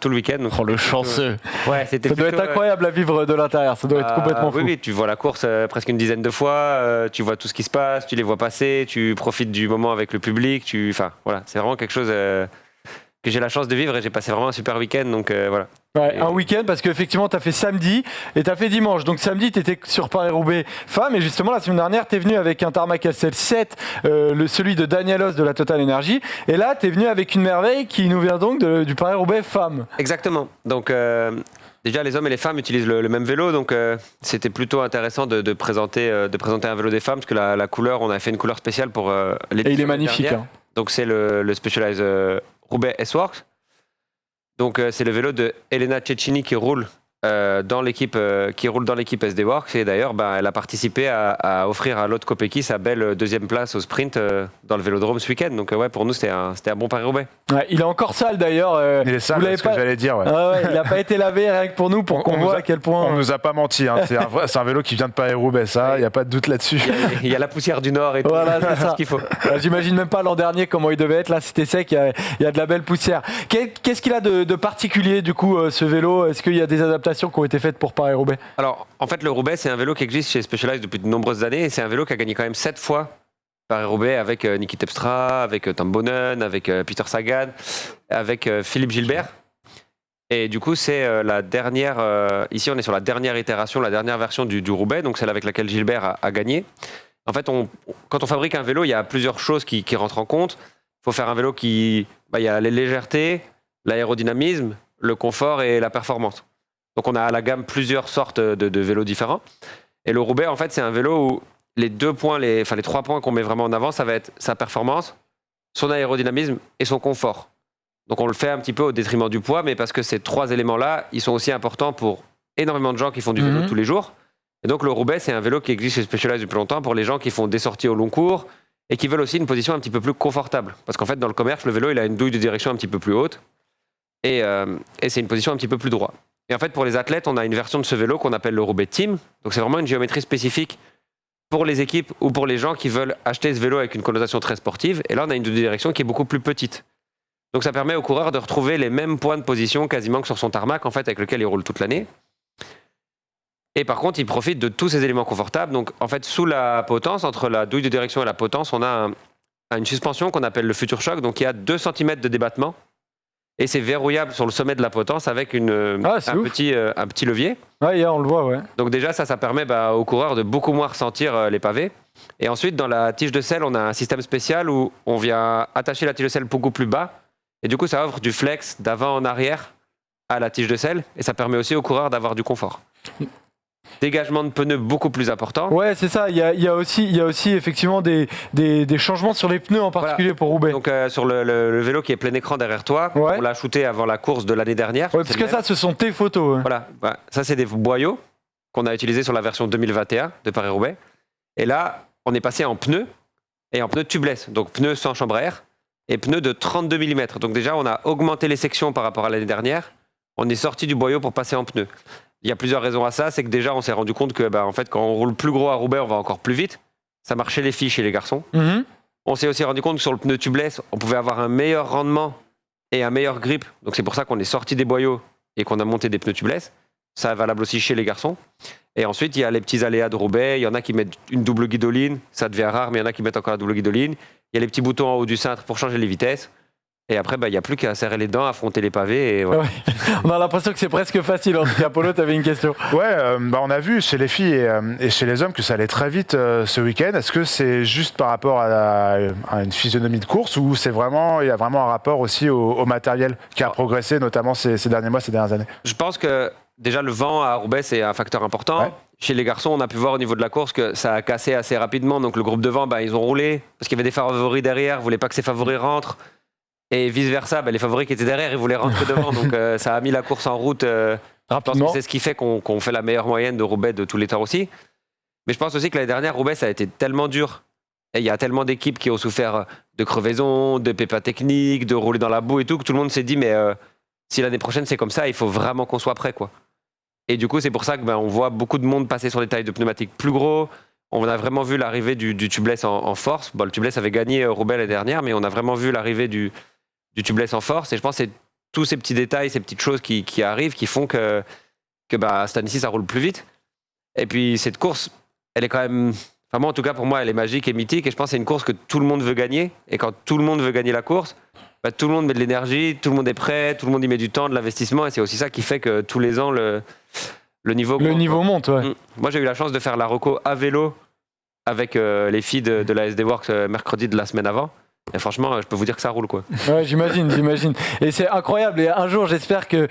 tout le week-end. Donc, Oh, le chanceux. Ouais, c'était Ça doit plutôt, être incroyable à vivre de l'intérieur. Ça doit être complètement fou. Oui, tu vois la course presque une dizaine de fois. Tu vois tout ce qui se passe, tu les vois passer, tu profites du moment avec le public. Enfin, voilà, c'est vraiment quelque chose que j'ai la chance de vivre et j'ai passé vraiment un super week-end. Donc, voilà. Ouais, un week-end, parce qu'effectivement, tu as fait samedi et tu as fait dimanche. Donc samedi, tu étais sur Paris-Roubaix femme. Et justement, la semaine dernière, tu es venu avec un Tarmac SL7, celui de Daniel Os de la Total Energy. Et là, tu es venu avec une merveille qui nous vient donc du Paris-Roubaix femme. Exactement. Donc, déjà, les hommes et les femmes utilisent le même vélo. Donc, c'était plutôt intéressant de présenter un vélo des femmes, parce que la couleur, on a fait une couleur spéciale pour l'édition. Et il est magnifique. Hein. Donc, c'est le Specialized Roubaix S-Works. Donc c'est le vélo de Elena Cecchini qui roule dans l'équipe SD Works, et d'ailleurs elle a participé à offrir à Lotte Kopecky sa belle deuxième place au sprint dans le Vélodrome ce week-end. Donc ouais, pour nous c'était un bon Paris-Roubaix. Ouais, il est encore sale d'ailleurs. Il est sale, c'est ce que j'allais dire. Ouais. Il n'a pas été lavé rien que pour nous, pour qu'on voit à quel point. On nous a pas menti. Hein. C'est un vélo qui vient de Paris-Roubaix, ça. Il n'y a pas de doute là-dessus. Il y a la poussière du Nord et tout. Voilà, c'est ça. Ce qu'il faut. J'imagine même pas l'an dernier comment il devait être. Là, c'était sec. Il y a de la belle poussière. Qu'est-ce qu'il a de particulier du coup ce vélo? Est-ce qu'il y a des adaptations qui ont été faites pour Paris-Roubaix? Alors, en fait, le Roubaix, c'est un vélo qui existe chez Specialized depuis de nombreuses années, et c'est un vélo qui a gagné quand même 7 fois Paris-Roubaix avec Niki Terpstra, avec Tom Bonnen, avec Peter Sagan, avec Philippe Gilbert. Et du coup, c'est la dernière. Ici, on est sur la dernière itération, la dernière version du Roubaix, donc celle avec laquelle Gilbert a gagné. En fait, quand on fabrique un vélo, il y a plusieurs choses qui rentrent en compte. Il faut faire un vélo qui. Il y a la légèreté, l'aérodynamisme, le confort et la performance. Donc on a à la gamme plusieurs sortes de vélos différents. Et le Roubaix, en fait, c'est un vélo où les 3 points qu'on met vraiment en avant, ça va être sa performance, son aérodynamisme et son confort. Donc on le fait un petit peu au détriment du poids, mais parce que ces 3 éléments-là, ils sont aussi importants pour énormément de gens qui font du vélo tous les jours. Et donc le Roubaix, c'est un vélo qui existe chez Specialized depuis longtemps pour les gens qui font des sorties au long cours et qui veulent aussi une position un petit peu plus confortable. Parce qu'en fait, dans le commerce, le vélo, il a une douille de direction un petit peu plus haute et c'est une position un petit peu plus droite. Et en fait, pour les athlètes, on a une version de ce vélo qu'on appelle le Roubaix Team. Donc c'est vraiment une géométrie spécifique pour les équipes ou pour les gens qui veulent acheter ce vélo avec une connotation très sportive. Et là, on a une douille de direction qui est beaucoup plus petite. Donc ça permet au coureur de retrouver les mêmes points de position quasiment que sur son tarmac, en fait, avec lequel il roule toute l'année. Et par contre, il profite de tous ces éléments confortables. Donc en fait, sous la potence, entre la douille de direction et la potence, on a une suspension qu'on appelle le Future Shock. Donc il y a 2 cm de débattement. Et c'est verrouillable sur le sommet de la potence avec un petit levier. Ouais, on le voit, ouais. Donc déjà, ça permet aux coureurs de beaucoup moins ressentir les pavés. Et ensuite, dans la tige de selle, on a un système spécial où on vient attacher la tige de selle beaucoup plus bas. Et du coup, ça offre du flex d'avant en arrière à la tige de selle. Et ça permet aussi aux coureurs d'avoir du confort. Dégagement de pneus beaucoup plus important. Ouais, c'est ça. Il y a aussi effectivement des changements sur les pneus en particulier pour Roubaix. Donc sur le vélo qui est plein écran derrière toi, on l'a shooté avant la course de l'année dernière. Ouais, parce que ça, ce sont tes photos. Ouais. Voilà, ça c'est des boyaux qu'on a utilisés sur la version 2021 de Paris-Roubaix. Et là, on est passé en pneus et en pneus tubeless, donc pneus sans chambre à air. et pneus de 32 mm. Donc déjà, on a augmenté les sections par rapport à l'année dernière. On est sorti du boyau pour passer en pneus. Il y a plusieurs raisons à ça. C'est que déjà, on s'est rendu compte que en fait, quand on roule plus gros à Roubaix, on va encore plus vite. Ça marchait les filles chez les garçons. Mhm. On s'est aussi rendu compte que sur le pneu tubeless, on pouvait avoir un meilleur rendement et un meilleur grip. Donc c'est pour ça qu'on est sorti des boyaux et qu'on a monté des pneus tubeless. Ça est valable aussi chez les garçons. Et ensuite, il y a les petits aléas de Roubaix. Il y en a qui mettent une double guidoline. Ça devient rare, mais il y en a qui mettent encore la double guidoline. Il y a les petits boutons en haut du cintre pour changer les vitesses. Et après, il n'y a plus qu'à serrer les dents, affronter les pavés. Et voilà. Ouais. On a l'impression que c'est presque facile. En tout cas, Polo, tu avais une question. Ouais, on a vu chez les filles et chez les hommes que ça allait très vite ce week-end. Est-ce que c'est juste par rapport à une physionomie de course ou il y a vraiment un rapport aussi au matériel qui a progressé, notamment ces derniers mois, ces dernières années? Je pense que déjà, le vent à Roubaix, c'est un facteur important. Ouais. Chez les garçons, on a pu voir au niveau de la course que ça a cassé assez rapidement. Donc le groupe de vent, ils ont roulé parce qu'il y avait des favoris derrière. Ils ne voulaient pas que ces favoris rentrent. Et vice-versa, les favoris qui étaient derrière, ils voulaient rentrer devant. Donc ça a mis la course en route. Je pense que c'est ce qui fait qu'on fait la meilleure moyenne de Roubaix de tous les temps aussi. Mais je pense aussi que l'année dernière, Roubaix, ça a été tellement dur. Et il y a tellement d'équipes qui ont souffert de crevaisons, de pépins techniques, de rouler dans la boue et tout, que tout le monde s'est dit, mais si l'année prochaine c'est comme ça, il faut vraiment qu'on soit prêt, quoi. Et du coup, c'est pour ça que on voit beaucoup de monde passer sur des tailles de pneumatiques plus gros. On a vraiment vu l'arrivée du tubeless en force. Le tubeless avait gagné Roubaix l'année dernière, mais on a vraiment vu l'arrivée du tubeless en force. Et je pense que c'est tous ces petits détails, ces petites choses qui arrivent, qui font que cette année-ci, ça roule plus vite. Et puis, cette course, elle est quand même... Enfin, moi, en tout cas, pour moi, elle est magique et mythique. Et je pense que c'est une course que tout le monde veut gagner. Et quand tout le monde veut gagner la course, tout le monde met de l'énergie, tout le monde est prêt, tout le monde y met du temps, de l'investissement. Et c'est aussi ça qui fait que tous les ans, le niveau monte, ouais. Moi, j'ai eu la chance de faire la reco à vélo avec les filles de la SD Works mercredi de la semaine avant. Et franchement, je peux vous dire que ça roule, quoi. Ouais, j'imagine. Et c'est incroyable. Et un jour, j'espère que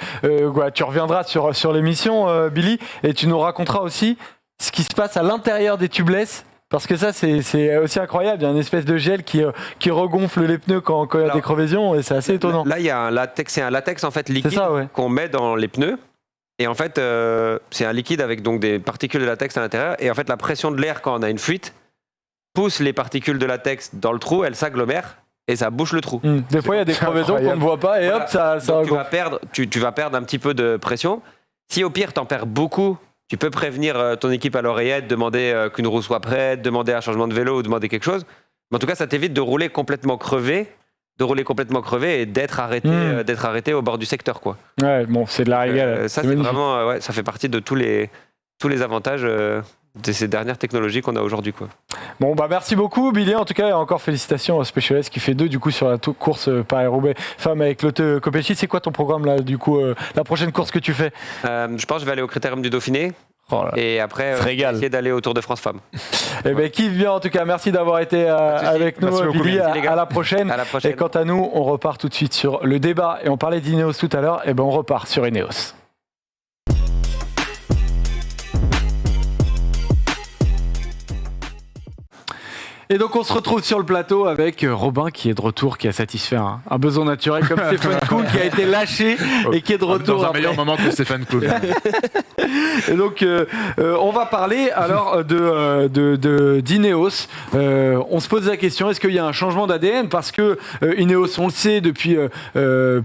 tu reviendras sur l'émission, Billy, et tu nous raconteras aussi ce qui se passe à l'intérieur des tubeless. Parce que ça, c'est aussi incroyable. Il y a une espèce de gel qui regonfle les pneus quand il y a des crevaisons, et c'est assez étonnant. Là, il y a un latex en fait liquide ça, qu'on met dans les pneus. Et en fait, c'est un liquide avec donc des particules de latex à l'intérieur. Et en fait, la pression de l'air quand on a une fuite pousse les particules de latex dans le trou, elles s'agglomèrent et ça bouche le trou. Des fois, il y a des crevaisons qu'on ne voit pas et hop, ça donc tu vas perdre un petit peu de pression. Si au pire, t'en perds beaucoup, tu peux prévenir ton équipe à l'oreillette, demander qu'une roue soit prête, demander un changement de vélo ou demander quelque chose. Mais en tout cas, ça t'évite de rouler complètement crevé et d'être arrêté au bord du secteur, quoi. Ouais, bon, c'est de la régale. Ça, c'est vraiment, ça fait partie de tous les avantages de ces dernières technologies qu'on a aujourd'hui, quoi. Bon, merci beaucoup, Billy. En tout cas, encore félicitations à Specialized qui fait 2 du coup sur la course Paris-Roubaix femme avec Lotte Kopecky. C'est quoi ton programme là, du coup, la prochaine course que tu fais? Je pense que je vais aller au Critérium du Dauphiné. Et après, essayer d'aller au Tour de France Femmes. Kiffe bien en tout cas. Merci d'avoir été avec nous, Billy. À la prochaine. Et quant à nous, on repart tout de suite sur le débat. Et on parlait d'Ineos tout à l'heure. Et on repart sur Ineos. Et donc on se retrouve sur le plateau avec Robin qui est de retour, qui a satisfait un besoin naturel comme Stéphane Kuhn qui a été lâché et qui est de retour. Dans un meilleur moment que Stéphane Kuhn. Et donc on va parler alors d'Ineos. On se pose la question, est-ce qu'il y a un changement d'ADN? Parce que Ineos, on le sait depuis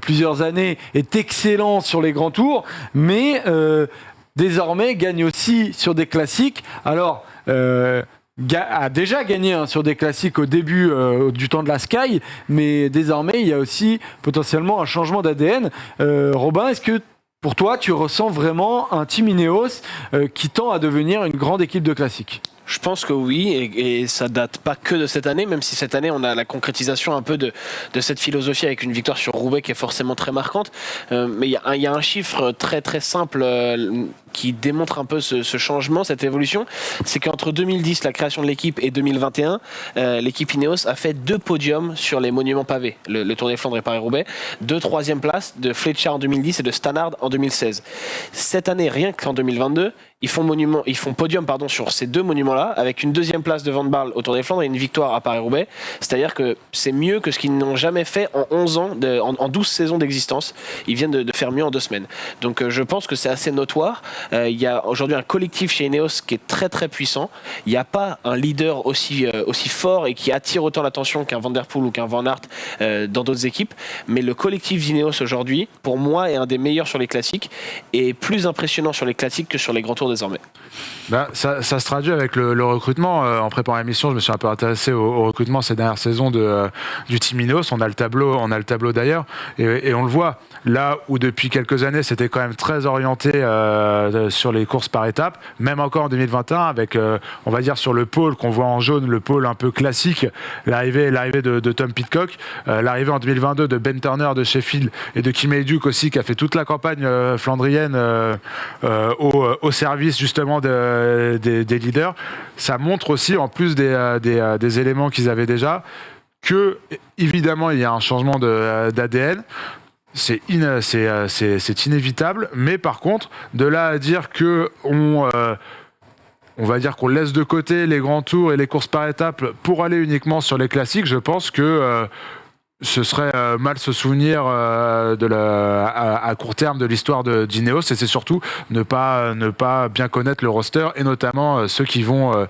plusieurs années, est excellent sur les grands tours, mais désormais gagne aussi sur des classiques. Alors a déjà gagné sur des classiques au début du temps de la Sky, mais désormais il y a aussi potentiellement un changement d'ADN. Robin, est-ce que pour toi tu ressens vraiment un team Ineos qui tend à devenir une grande équipe de classiques? Je pense que oui, et ça date pas que de cette année, même si cette année on a la concrétisation un peu de cette philosophie avec une victoire sur Roubaix qui est forcément très marquante. Mais il y a un chiffre très très simple qui démontre un peu ce changement, cette évolution. C'est qu'entre 2010, la création de l'équipe, et 2021, l'équipe Ineos a fait 2 podiums sur les monuments pavés, le Tour des Flandres et Paris-Roubaix, 2 troisième places de Fletcher en 2010 et de Stannard en 2016. Cette année, rien qu'en 2022, ils font podium sur ces 2 monuments-là, avec une 2e place de Van Barle au Tour des Flandres et une victoire à Paris-Roubaix. C'est-à-dire que c'est mieux que ce qu'ils n'ont jamais fait en 11 ans, en 12 saisons d'existence. Ils viennent de faire mieux en 2 semaines. Donc je pense que c'est assez notoire. Il y a aujourd'hui un collectif chez Ineos qui est très très puissant. Il n'y a pas un leader aussi fort et qui attire autant l'attention qu'un Van Der Poel ou qu'un Van Aert dans d'autres équipes. Mais le collectif d'Ineos aujourd'hui, pour moi, est un des meilleurs sur les classiques et plus impressionnant sur les classiques que sur les grands tours désormais. Ça se traduit avec le recrutement. En préparant l'émission, je me suis un peu intéressé au recrutement ces dernières saisons du Team Ineos. On a le tableau d'ailleurs, et on le voit. Là où depuis quelques années, c'était quand même très orienté sur les courses par étapes, même encore en 2021, avec, on va dire, sur le pôle qu'on voit en jaune, le pôle un peu classique, l'arrivée de Tom Pidcock, l'arrivée en 2022 de Ben Turner de Sheffield et de Kim Heiduk aussi, qui a fait toute la campagne flandrienne au service justement des leaders. Ça montre aussi, en plus des éléments qu'ils avaient déjà, que évidemment il y a un changement d'ADN. C'est inévitable, mais par contre, de là à dire que on va dire qu'on laisse de côté les grands tours et les courses par étapes pour aller uniquement sur les classiques, je pense que ce serait mal se souvenir à court terme de l'histoire d'Ineos, et c'est surtout ne pas bien connaître le roster, et notamment ceux qui vont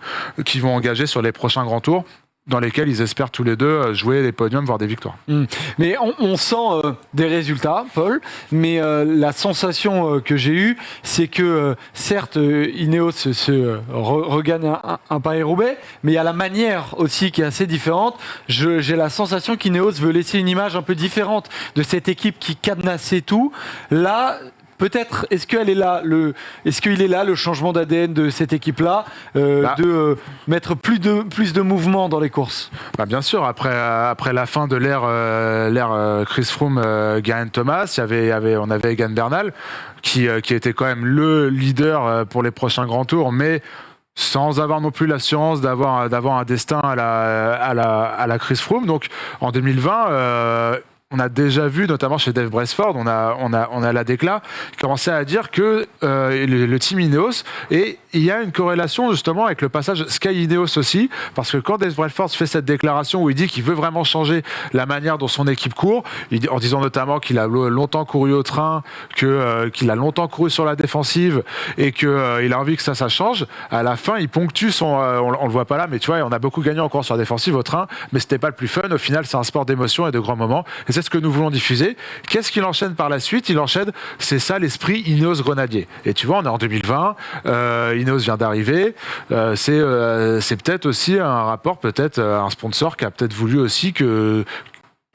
engager sur les prochains grands tours, dans lesquels ils espèrent tous les deux jouer des podiums, voire des victoires. Mais on sent des résultats, Paul, mais la sensation que j'ai eue, c'est que certes, Ineos regagne un Paris-Roubaix, mais il y a la manière aussi qui est assez différente. J'ai la sensation qu'Ineos veut laisser une image un peu différente de cette équipe qui cadenassait tout. Là, peut-être, est-ce qu'il est là le changement d'ADN de cette équipe-là, de mettre plus de mouvement dans les courses? Bien sûr, après la fin de l'ère Chris Froome, Geraint Thomas, on avait Egan Bernal qui était quand même le leader pour les prochains grands tours, mais sans avoir non plus l'assurance d'avoir un destin à la Chris Froome. Donc en 2020, on a déjà vu, notamment chez Dave Brailsford, on a la décla qui commençait à dire que le team Ineos, et il y a une corrélation justement avec le passage Sky Ineos aussi, parce que quand Dave Brailsford fait cette déclaration où il dit qu'il veut vraiment changer la manière dont son équipe court, en disant notamment qu'il a longtemps couru au train, qu'il a longtemps couru sur la défensive, et qu'il a envie que ça change, à la fin il ponctue on le voit pas là, mais tu vois, on a beaucoup gagné encore sur la défensive au train, mais c'était pas le plus fun. Au final, c'est un sport d'émotion et de grands moments, et c'est ce que nous voulons diffuser. Qu'est-ce qu'il enchaîne par la suite? Il enchaîne, c'est ça l'esprit Ineos Grenadier. Et tu vois, on est en 2020, Ineos vient d'arriver, c'est peut-être aussi un rapport, peut-être un sponsor qui a peut-être voulu aussi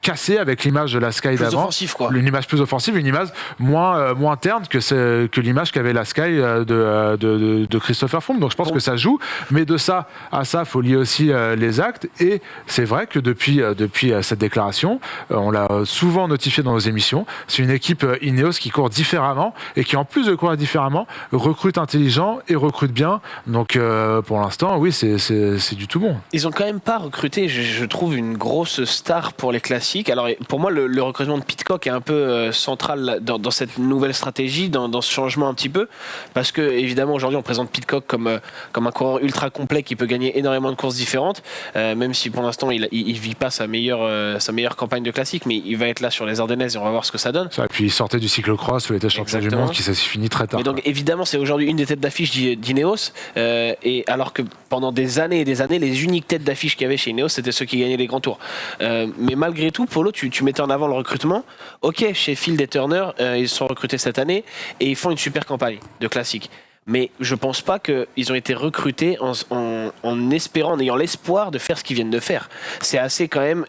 casser avec l'image de la Sky d'avant, une image plus offensive, une image moins terne que l'image qu'avait la Sky de Christopher Froome. Donc je pense que ça joue, mais de ça à ça, faut lier aussi les actes. Et c'est vrai que depuis cette déclaration, on l'a souvent notifié dans nos émissions, c'est une équipe Ineos qui court différemment, et qui en plus de courir différemment recrute intelligent et recrute bien. Donc pour l'instant, oui, c'est du tout bon. Ils ont quand même pas recruté, je trouve, une grosse star pour les classiques. Alors pour moi, le recrutement de Pidcock est un peu central dans cette nouvelle stratégie, dans ce changement un petit peu, parce que évidemment aujourd'hui on présente Pidcock comme un coureur ultra complet qui peut gagner énormément de courses différentes, même si pour l'instant il vit pas sa meilleure campagne de classique, mais il va être là sur les Ardennaises et on va voir ce que ça donne. Et puis il sortait du cyclocross où il était champion du monde, qui s'est fini très tard. Et donc évidemment c'est aujourd'hui une des têtes d'affiche d'Ineos, et alors que pendant des années et des années, les uniques têtes d'affiche qu'il y avait chez Ineos, c'était ceux qui gagnaient les grands tours. Mais malgré tout, Polo, tu mettais en avant le recrutement. Ok, Sheffield et Turner, ils sont recrutés cette année et ils font une super campagne de classique. Mais je pense pas qu'ils ont été recrutés en espérant, en ayant l'espoir de faire ce qu'ils viennent de faire. C'est assez quand même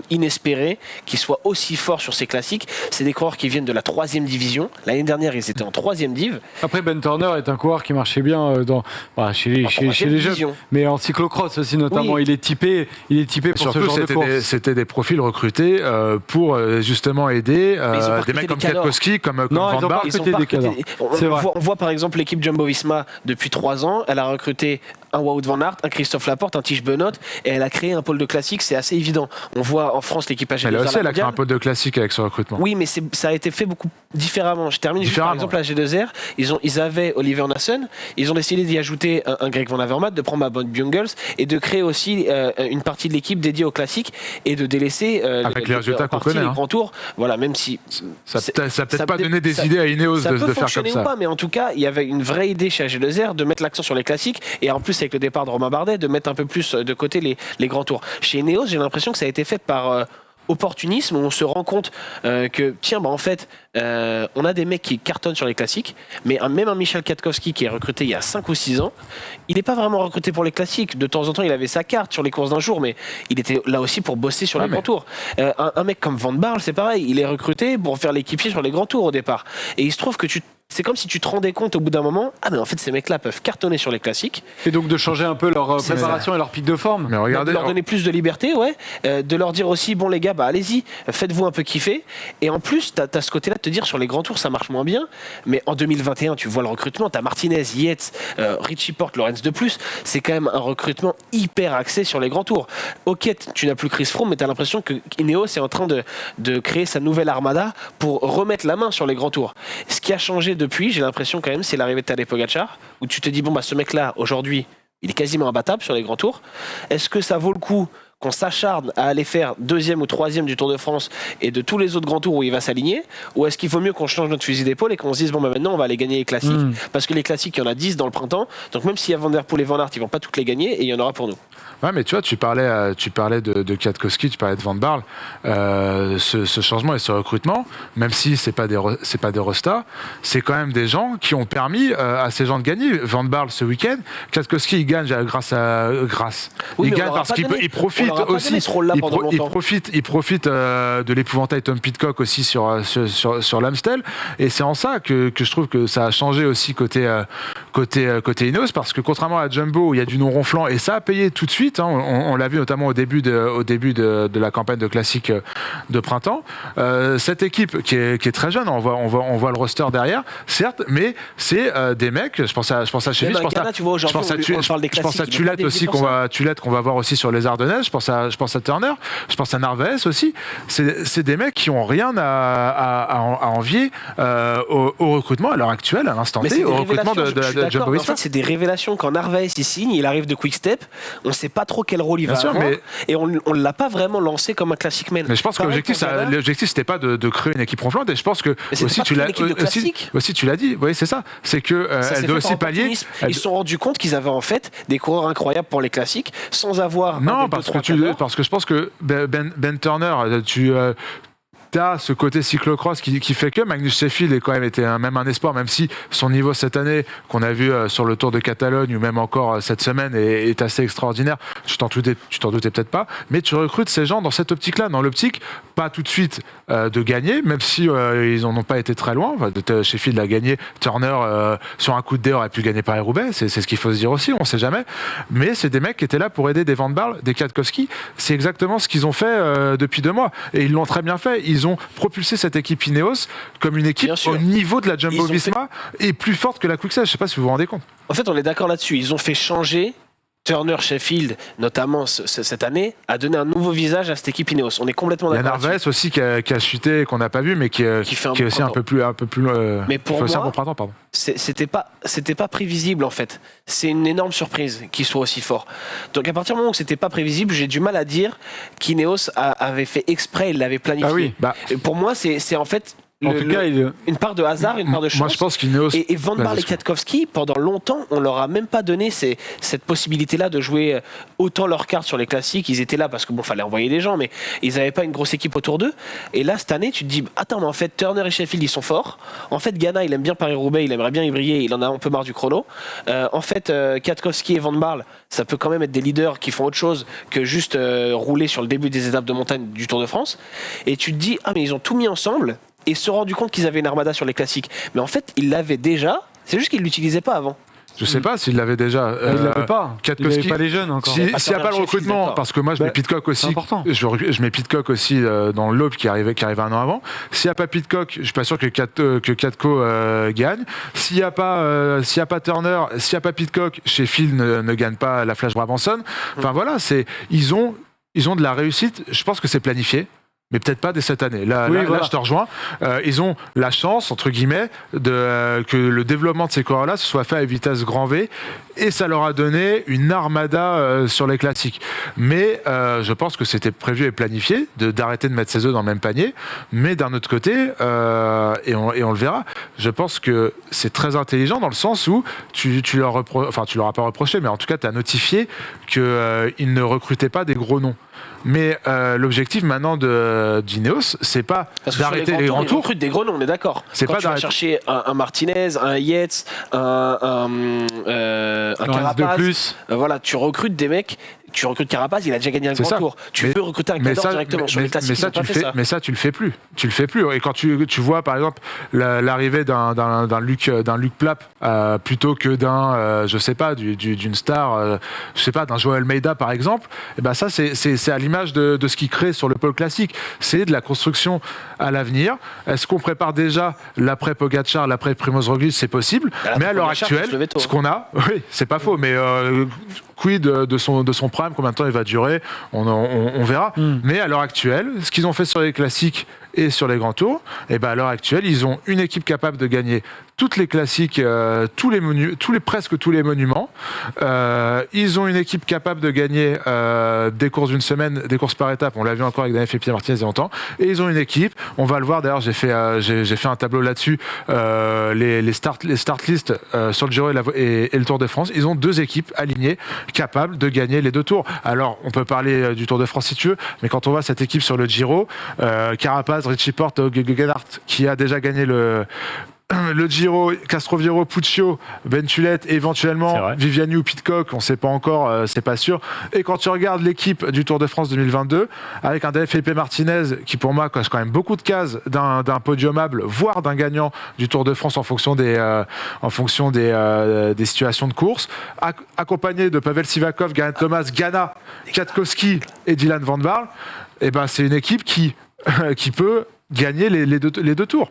inespéré qu'ils soient aussi forts sur ces classiques. C'est des coureurs qui viennent de la 3e division. L'année dernière, ils étaient en 3e div. Après, Ben Turner est un coureur qui marchait bien chez les jeunes, mais en cyclocross aussi notamment. Oui. Il est typé pour surtout, ce genre de course. C'était des profils recrutés pour justement aider des mecs comme Kwiatkowski, comme Van Barle. On voit par exemple l'équipe Jumbo-Visma depuis 3 ans. Elle a recruté un Wout van Aert, un Christophe Laporte, un Tige Benoît, et elle a créé un pôle de classique, c'est assez évident. On voit en France l'équipage Elle G2R aussi, elle a créé mondiale. un pôle de classique avec ce recrutement. Oui, mais ça a été fait beaucoup différemment. Je termine juste par exemple la G2R. Ils avaient Oliver Nassen. Ils ont décidé d'y ajouter un Greg Van Avermaet, de prendre Bob Bungles et de créer aussi une partie de l'équipe dédiée au classique et de délaisser avec les résultats qu'on connaît, les grands tours. Voilà, même si ça peut-être pas donné des idées à Ineos ça de peut faire comme fonctionner ça. ou pas, mais en tout cas, il y avait une vraie idée chez G2R de mettre l'accent sur les classiques et en plus avec le départ de Romain Bardet, de mettre un peu plus de côté les grands tours. Chez Ineos, j'ai l'impression que ça a été fait par opportunisme, où on se rend compte que tiens, en fait, on a des mecs qui cartonnent sur les classiques, mais même un Michel Kwiatkowski qui est recruté il y a 5 ou 6 ans, il n'est pas vraiment recruté pour les classiques. De temps en temps, il avait sa carte sur les courses d'un jour, mais il était là aussi pour bosser sur les grands tours. Un mec comme Van Barle, c'est pareil, il est recruté pour faire l'équipier sur les grands tours au départ. Et il se trouve que c'est comme si tu te rendais compte au bout d'un moment, mais en fait ces mecs-là peuvent cartonner sur les classiques. Et donc de changer un peu leur préparation et leur pic de forme. Mais regardez, De leur donner plus de liberté, de leur dire aussi, bon les gars, allez-y, faites-vous un peu kiffer. Et en plus, t'as ce côté-là de te dire sur les grands tours ça marche moins bien, mais en 2021 tu vois le recrutement, t'as Martinez, Yates, Richie Porte, Lorenz de plus, c'est quand même un recrutement hyper axé sur les grands tours. Ok, tu n'as plus Chris Froome, mais t'as l'impression que Ineos est en train de créer sa nouvelle armada pour remettre la main sur les grands tours. Ce qui a changé depuis, j'ai l'impression quand même, c'est l'arrivée de Tadej Pogačar, où tu te dis, ce mec-là, aujourd'hui, il est quasiment imbattable sur les grands tours. Est-ce que ça vaut le coup qu'on s'acharne à aller faire 2e ou 3e du Tour de France et de tous les autres grands tours où il va s'aligner, ou est-ce qu'il vaut mieux qu'on change notre fusil d'épaule et qu'on se dise maintenant on va aller gagner les classiques, parce que les classiques il y en a 10 dans le printemps, donc même s'il y a Van Der Poel et Van Aert, ils vont pas toutes les gagner et il y en aura pour nous. Ouais, mais tu vois, tu parlais de Kwiatkowski, tu parlais de Van Barle, ce changement et ce recrutement, même si c'est pas des restas, c'est quand même des gens qui ont permis à ces gens de gagner. Van Barle ce week-end, Kwiatkowski il gagne grâce. Oui, il gagne parce qu'il profite aussi. Il profite de l'épouvantail Tom Pidcock aussi sur l'Amstel, et c'est en ça que je trouve que ça a changé aussi côté Ineos, parce que contrairement à Jumbo où il y a du non ronflant et ça a payé tout de suite. On l'a vu notamment au début de la campagne de classique de printemps. Cette équipe qui est très jeune, on voit le roster derrière, certes, mais c'est des mecs. Je pense à Sheffield, je pense à Tulette aussi qu'on va voir aussi sur les Ardennes. Je pense à Turner, je pense à Narvaez aussi. C'est des mecs qui ont rien à envier au recrutement à l'heure actuelle, à l'instant T, au recrutement de Jumbo Visma. En fait, c'est des révélations. Quand Narvaez il signe, il arrive de Quick Step, on ne sait pas trop quel rôle il va avoir, et on ne l'a pas vraiment lancé comme un classic man. Mais je pense que l'objectif c'était pas de créer une équipe ronflante, et je pense que aussi tu l'as dit, oui c'est ça, c'est que elle doit aussi pallier. Ils se sont rendus compte qu'ils avaient en fait des coureurs incroyables pour les classiques sans avoir. Non, parce que je pense que Ben Turner, t'as ce côté cyclocross qui fait que Magnus Sheffield est quand même été même un espoir, même si son niveau cette année qu'on a vu sur le Tour de Catalogne ou même encore cette semaine est assez extraordinaire. Tu t'en doutais peut-être pas, mais tu recrutes ces gens dans cette optique-là, dans l'optique pas tout de suite de gagner, même si ils en ont pas été très loin. Sheffield a gagné, Turner sur un coup de dé aurait pu gagner Paris-Roubaix, c'est ce qu'il faut se dire aussi, on sait jamais. Mais c'est des mecs qui étaient là pour aider des Van Barle, des Kwiatkowski. C'est exactement ce qu'ils ont fait depuis 2 mois, et ils l'ont très bien fait. Ils ont propulsé cette équipe Ineos comme une équipe au niveau de la Jumbo-Visma et plus forte que la Quick-Step. Je ne sais pas si vous vous rendez compte. En fait, on est d'accord là-dessus. Ils ont fait changer Turner, Sheffield, notamment cette année, a donné un nouveau visage à cette équipe Ineos. On est complètement d'accord. Il y a Narvaez aussi qui a chuté, qu'on n'a pas vu, mais qui est aussi un peu plus. Mais pour moi, un bon printemps, pardon. C'était pas prévisible en fait. C'est une énorme surprise qu'il soit aussi fort. Donc à partir du moment où c'était pas prévisible, j'ai du mal à dire qu'Ineos avait fait exprès, il l'avait planifié. Ah oui, Et pour moi, c'est en fait. Une part de hasard, une part de chance. Moi, je pense qu'Ineos. Et Van Barle et Kwiatkowski, pendant longtemps, on leur a même pas donné cette possibilité-là de jouer autant leurs cartes sur les classiques. Ils étaient là parce que fallait envoyer des gens, mais ils n'avaient pas une grosse équipe autour d'eux. Et là, cette année, tu te dis, attends, mais en fait, Turner et Sheffield, ils sont forts. En fait, Ghana, il aime bien Paris-Roubaix, il aimerait bien y briller, il en a un peu marre du chrono. En fait, Kwiatkowski et Van Barle, ça peut quand même être des leaders qui font autre chose que juste rouler sur le début des étapes de montagne du Tour de France. Et tu te dis, mais ils ont tout mis ensemble et se rendu compte qu'ils avaient une armada sur les classiques. Mais en fait, ils l'avaient déjà, c'est juste qu'ils ne l'utilisaient pas avant. Je sais pas s'il l'avait déjà. Il l'avait pas. Il Kwiatkowski. n'avait pas les jeunes encore. S'il n'y a pas le recrutement, d'accord. parce que moi je mets Pidcock aussi, important. je mets Pidcock aussi dans le lobe qui arrive un an avant. S'il n'y a pas Pidcock, je suis pas sûr que Katko gagne. S'il n'y a pas Turner, s'il n'y a pas Pidcock, Sheffield ne gagne pas la Flash Brabanson. Enfin voilà, ils ont de la réussite. Je pense que c'est planifié. Mais peut-être pas dès cette année. Là, je te rejoins. Ils ont la chance, entre guillemets, que le développement de ces coureurs-là se soit fait à vitesse grand V, et ça leur a donné une armada sur les classiques. Mais je pense que c'était prévu et planifié d'arrêter de mettre ses œufs dans le même panier. Mais d'un autre côté, et on le verra, je pense que c'est très intelligent dans le sens où tu leur as pas reproché, mais en tout cas, tu as notifié qu'ils ne recrutaient pas des gros noms. Mais l'objectif maintenant d'Ineos, c'est pas d'arrêter les grands tours. Ils recrutent des gros noms, on est d'accord. C'est quand pas tu vas chercher un Martinez, un Yates, un Carapaz, de plus. Voilà, tu recrutes des mecs. Tu recrutes Carapaz, il a déjà gagné un grand tour. Tu peux recruter un cadre directement sur les classiques. Mais ça, tu le fais plus. Tu le fais plus. Et quand tu vois, par exemple, l'arrivée d'un Luc Plapp plutôt que je sais pas, d'une star, je sais pas, d'un Joel Almeida, par exemple, et ben ça, c'est à l'image de ce qu'il crée sur le pôle classique. C'est de la construction à l'avenir. Est-ce qu'on prépare déjà l'après Pogacar, l'après Primoz Roglic? C'est possible. Mais à l'heure actuelle, ce qu'on a, oui, c'est pas faux, mais quid de son prime, combien de temps il va durer, on verra. Mais à l'heure actuelle, ce qu'ils ont fait sur les classiques et sur les grands tours, et ben à l'heure actuelle, ils ont une équipe capable de gagner toutes les classiques, presque tous les monuments. Ils ont une équipe capable de gagner des courses d'une semaine, des courses par étape. On l'a vu encore avec Daniel Felipe Martinez il y a longtemps. Et ils ont une équipe, on va le voir d'ailleurs, j'ai fait un tableau là-dessus, les start list sur le Giro et le Tour de France. Ils ont 2 équipes alignées capables de gagner les 2 tours. Alors, on peut parler du Tour de France si tu veux, mais quand on voit cette équipe sur le Giro, Carapaz, Richie Porte, Gegenhardt, qui a déjà gagné le Giro, Castroviero, Puccio, Bentulette, éventuellement Viviani ou Pidcock, on ne sait pas encore, c'est pas sûr. Et quand tu regardes l'équipe du Tour de France 2022, avec un Daniel Felipe Martinez qui pour moi coche quand même beaucoup de cases d'un podiumable, voire d'un gagnant du Tour de France en fonction des situations de course, accompagné de Pavel Sivakov, Geraint Thomas, Ganna, Kwiatkowski et Dylan Van Baarle, et ben c'est une équipe qui peut gagner les deux tours.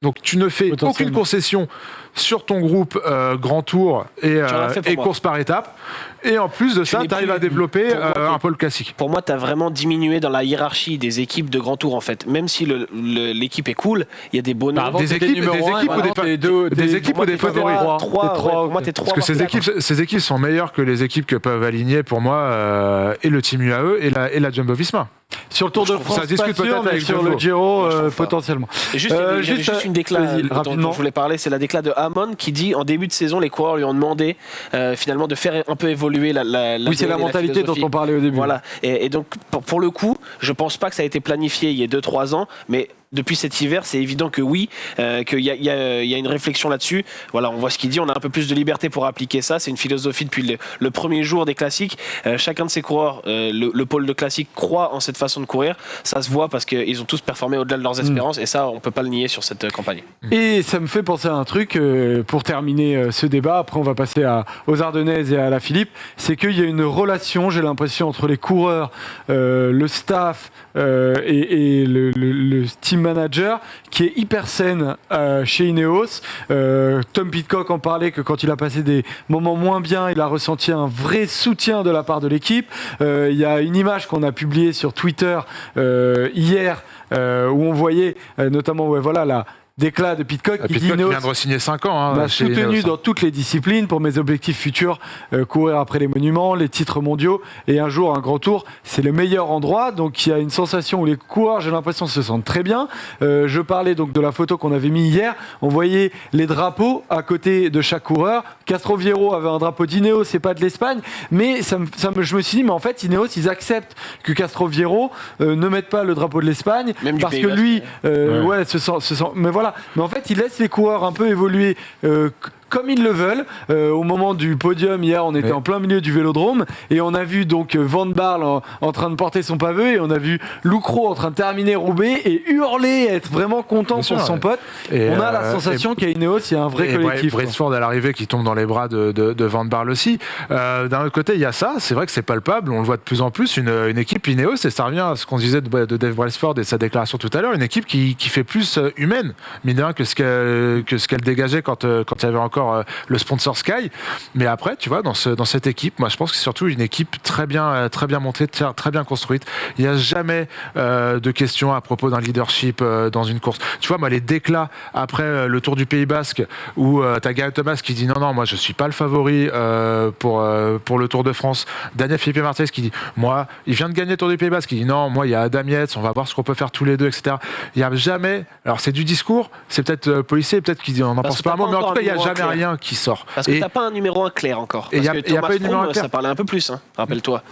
Donc tu ne fais aucune concession sur ton groupe Grand Tour et course par étape. Et en plus de ça, tu arrives à développer un pôle classique. Pour moi, tu as vraiment diminué dans la hiérarchie des équipes de Grand Tour en fait. Même si l'équipe est cool, il y a des beaux noms. Des équipes ou des favoris. Pour moi, t'es 3. Parce que ces équipes sont meilleures que les équipes que peuvent aligner pour moi et le Team UAE et la Jumbo-Visma. Sur le Tour de France, ça discute peut-être mais avec sur le Giro, potentiellement. Et juste une décla dont je voulais parler, c'est la décla de Hamon qui dit en début de saison, les coureurs lui ont demandé finalement de faire un peu évoluer la oui, c'est la mentalité dont on parlait au début. Voilà. Et donc, pour le coup, je pense pas que ça a été planifié il y a 2-3 ans, mais depuis cet hiver, c'est évident que oui, qu'il y a une réflexion là-dessus. Voilà, on voit ce qu'il dit, on a un peu plus de liberté pour appliquer ça. C'est une philosophie depuis le premier jour des classiques. Chacun de ces coureurs, le pôle de classique croit en cette façon de courir. Ça se voit parce qu'ils ont tous performé au-delà de leurs espérances et ça, on peut pas le nier sur cette campagne. Et ça me fait penser à un truc, pour terminer ce débat, après on va passer aux Ardennaises et à la Philippe, c'est qu'il y a une relation, j'ai l'impression, entre les coureurs, le staff et le team manager qui est hyper saine chez Ineos. Tom Pidcock en parlait que quand il a passé des moments moins bien, il a ressenti un vrai soutien de la part de l'équipe. Il y a une image qu'on a publiée sur Twitter hier où on voyait notamment la déclat de Pidcock qui dit Pidcock vient de re-signer 5 ans. m'a soutenu dans toutes les disciplines pour mes objectifs futurs, courir après les monuments, les titres mondiaux et un jour un grand tour. C'est le meilleur endroit. Donc il y a une sensation où les coureurs, j'ai l'impression, se sentent très bien. Je parlais donc de la photo qu'on avait mis hier. On voyait les drapeaux à côté de chaque coureur. Castroviero avait un drapeau d'Ineos, c'est pas de l'Espagne. Mais je me suis dit, mais en fait, Ineos, ils acceptent que Castroviero ne mette pas le drapeau de l'Espagne parce que lui, se sent. Mais voilà. Mais en fait, il laisse les coureurs un peu évoluer comme ils le veulent. Au moment du podium hier, on était Oui. en plein milieu du Vélodrome et on a vu donc Van Barle en train de porter son pavé et on a vu Lucro en train de terminer Roubaix et hurler, être vraiment content Bien sûr, pour son ouais. pote. Et, On a la sensation qu'à Ineos, il y a un vrai et collectif. quoi. Brailsford à l'arrivée qui tombe dans les bras de Van Barle aussi. D'un autre côté, il y a ça. C'est vrai que c'est palpable. On le voit de plus en plus. Une équipe Ineos, et ça revient à ce qu'on disait de Dave Brailsford et sa déclaration tout à l'heure, une équipe qui fait plus humaine, mine de rien, que ce qu'elle dégageait quand il y avait encore le sponsor Sky. Mais après, tu vois, dans cette équipe, moi, je pense que c'est surtout une équipe très bien montée, très bien construite. Il n'y a jamais de questions à propos d'un leadership dans une course. Tu vois, moi, les déclats après le Tour du Pays Basque où t'as Gaël Thomas qui dit non, moi, je suis pas le favori pour le Tour de France. Daniel Philippe Martinez qui dit moi, il vient de gagner le Tour du Pays Basque, qui dit non, moi, il y a Adam Yates, on va voir ce qu'on peut faire tous les deux, etc. Il n'y a jamais. Alors, c'est du discours, c'est peut-être policier, peut-être qu'il dit on n'en pense pas un mot, mais en tout cas, il n'y a jamais rien qui sort. Parce que t'as pas un numéro 1 clair encore. Et Parce y a- que y a Thomas pas de numéro Froome, un clair. ça parlait un peu plus, hein, rappelle-toi.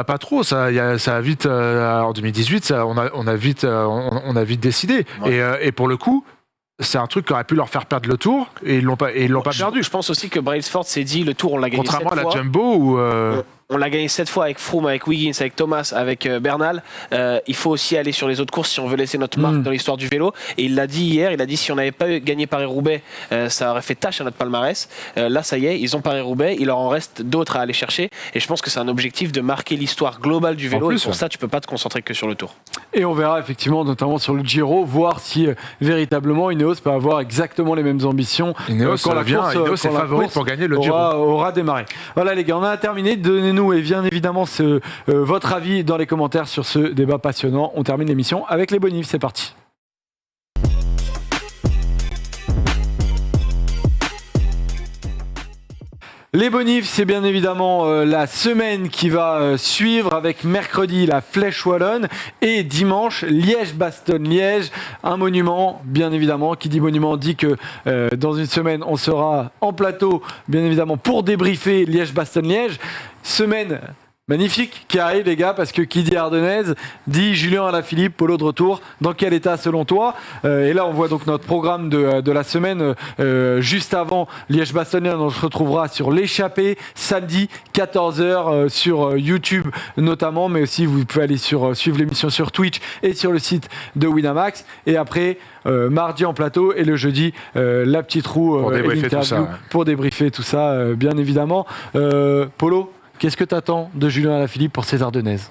Pas trop, ça a vite en 2018 on a vite décidé et pour le coup c'est un truc qui aurait pu leur faire perdre le tour et ils l'ont pas perdu, Je pense aussi que Brailsford s'est dit le tour on l'a gagné contrairement à 7 la fois. Jumbo où On l'a gagné 7 fois avec Froome, avec Wiggins, avec Thomas, avec Bernal. Il faut aussi aller sur les autres courses si on veut laisser notre marque dans l'histoire du vélo. Et il l'a dit hier, il a dit si on n'avait pas gagné Paris-Roubaix, ça aurait fait tâche à notre palmarès. Là, ça y est, ils ont Paris-Roubaix, il leur en reste d'autres à aller chercher. Et je pense que c'est un objectif de marquer l'histoire globale du vélo. En plus, et pour ouais. ça, tu peux pas te concentrer que sur le tour. Et on verra effectivement, notamment sur le Giro, voir si véritablement Ineos peut avoir exactement les mêmes ambitions Ineos quand la course est quand la favori course pour gagner le Giro. aura démarré. Voilà les gars, on a terminé. Donnez-nous et bien évidemment votre avis dans les commentaires sur ce débat passionnant. On termine l'émission avec les bonifs. C'est parti. Les bonifs, c'est bien évidemment la semaine qui va suivre avec mercredi la Flèche Wallonne et dimanche Liège-Bastogne-Liège, un monument bien évidemment. Qui dit monument dit que dans une semaine on sera en plateau bien évidemment pour débriefer Liège-Bastogne-Liège. Semaine magnifique qui arrive les gars, parce que qui dit Ardennaise dit Julien Alaphilippe, Polo de retour. Dans quel état selon toi? Et là on voit donc notre programme de la semaine juste avant Liège-Bastogne. On se retrouvera sur l'échappée samedi 14h sur YouTube notamment, mais aussi vous pouvez aller suivre l'émission sur Twitch et sur le site de Winamax. Et après mardi en plateau et le jeudi la petite roue Pour et débriefer tout l'interview ça, ouais. pour débriefer tout ça bien évidemment. Polo, qu'est-ce que tu attends de Julien Alaphilippe pour ces Ardennaises?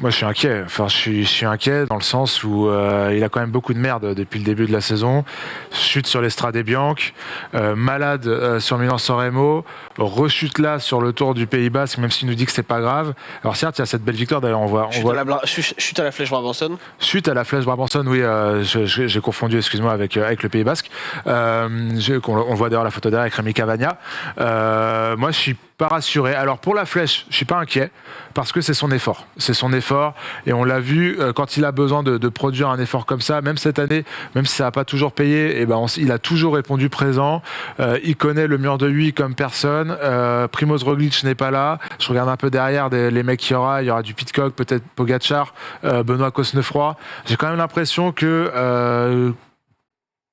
Moi, je suis inquiet. Enfin, je suis inquiet dans le sens où il a quand même beaucoup de merde depuis le début de la saison. Chute sur l'Estrade Bianche, malade sur Milan-San Remo, rechute là sur le Tour du Pays Basque, même s'il nous dit que c'est pas grave. Alors certes, il y a cette belle victoire. D'ailleurs, on voit Chute à la Flèche Brabançonne. chute à la Flèche Brabançonne. Oui, j'ai confondu, excuse-moi, avec le Pays Basque. On voit d'ailleurs la photo derrière avec Rémi Cavagna. Moi, je suis pas rassuré. Alors pour la Flèche, je suis pas inquiet parce que c'est son effort. C'est son effort et on l'a vu quand il a besoin de produire un effort comme ça, même cette année, même si ça n'a pas toujours payé, il a toujours répondu présent. Il connaît le mur de 8 comme personne. Primoz Roglic n'est pas là. Je regarde un peu derrière les mecs qu'il y aura du Pidcock, peut-être Pogačar, Benoît Cosnefroy. J'ai quand même l'impression que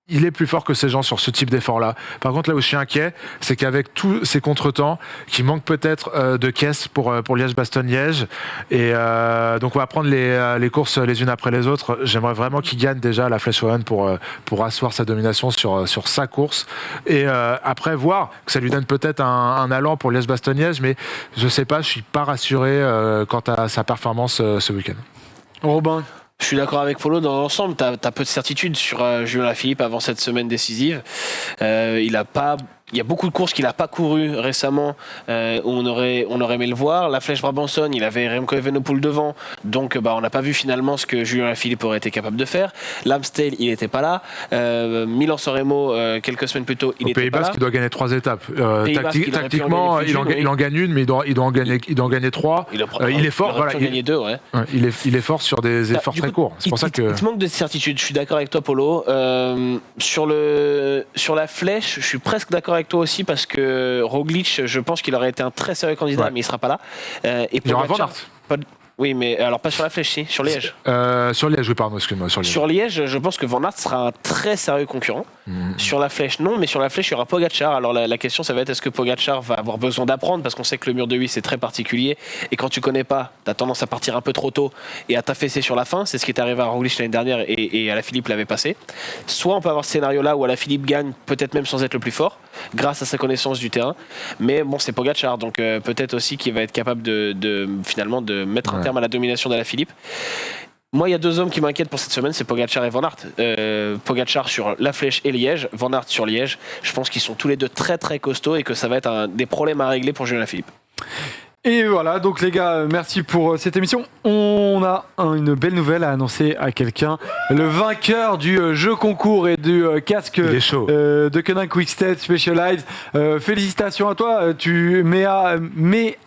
il est plus fort que ces gens sur ce type d'effort-là. Par contre, là où je suis inquiet, c'est qu'avec tous ces contretemps, qu'il manque peut-être de caisse pour Liège-Bastogne-Liège. Et donc, on va prendre les courses les unes après les autres. J'aimerais vraiment qu'il gagne déjà la Flèche Wallonne pour asseoir sa domination sur sa course. Et après, voir que ça lui donne peut-être un allant pour Liège-Bastogne-Liège. Mais je sais pas, je suis pas rassuré quant à sa performance ce week-end. Robin? Je suis d'accord avec Polo dans l'ensemble. T'as peu de certitude sur Julien Alaphilippe avant cette semaine décisive. Il y a beaucoup de courses qu'il n'a pas courues récemment où on aurait aimé le voir. La Flèche Brabançonne, il avait Remco Evenepoel devant, donc on n'a pas vu finalement ce que Julien Alaphilippe aurait été capable de faire. L'Amstel, il n'était pas là. Milan-San Remo, quelques semaines plus tôt, il n'était pas là. Au Pays Basque, il doit gagner 3 étapes. Pays Basque, il aurait pu Tactiquement, en gagner plus il en gagne une, mais il doit en gagner 3. Il est fort. Il aurait pu en gagner 2, ouais. Il est fort sur des efforts très courts. C'est pour ça que il te manque de certitude. Je suis d'accord avec toi, Polo. Sur la Flèche, je suis presque d'accord avec toi aussi parce que Roglic, je pense qu'il aurait été un très sérieux candidat, Ouais. mais il sera pas là. Et il y aura Van Pogačar, Aert. Oui, mais alors pas sur la flèche, si, sur Liège. Sur Liège, oui, pardon, excuse-moi. Sur Liège. Sur Liège, je pense que Van Aert sera un très sérieux concurrent. Sur la flèche, non, mais sur la flèche, il y aura Pogacar. Alors la question, ça va être est-ce que Pogacar va avoir besoin d'apprendre, parce qu'on sait que le mur de 8 c'est très particulier, et quand tu connais pas, tu as tendance à partir un peu trop tôt et à t'affaisser sur la fin. C'est ce qui est arrivé à Roglic l'année dernière et Alaphilippe l'avait passé. Soit on peut avoir ce scénario-là où Alaphilippe gagne, peut-être même sans être le plus fort, grâce à sa connaissance du terrain. Mais bon, c'est Pogacar, donc peut-être aussi qu'il va être capable finalement de mettre un terme à la domination d'Alaphilippe. Moi, il y a 2 hommes qui m'inquiètent pour cette semaine, c'est Pogacar et Van Aert. Pogacar sur la flèche et Liège, Van Aert sur Liège. Je pense qu'ils sont tous les deux très très costauds et que ça va être des problèmes à régler pour Julien Alaphilippe. Et voilà, donc les gars, merci pour cette émission. On a une belle nouvelle à annoncer à quelqu'un. Le vainqueur du jeu concours et du casque de Koenig Quick-Step Specialized. Félicitations à toi,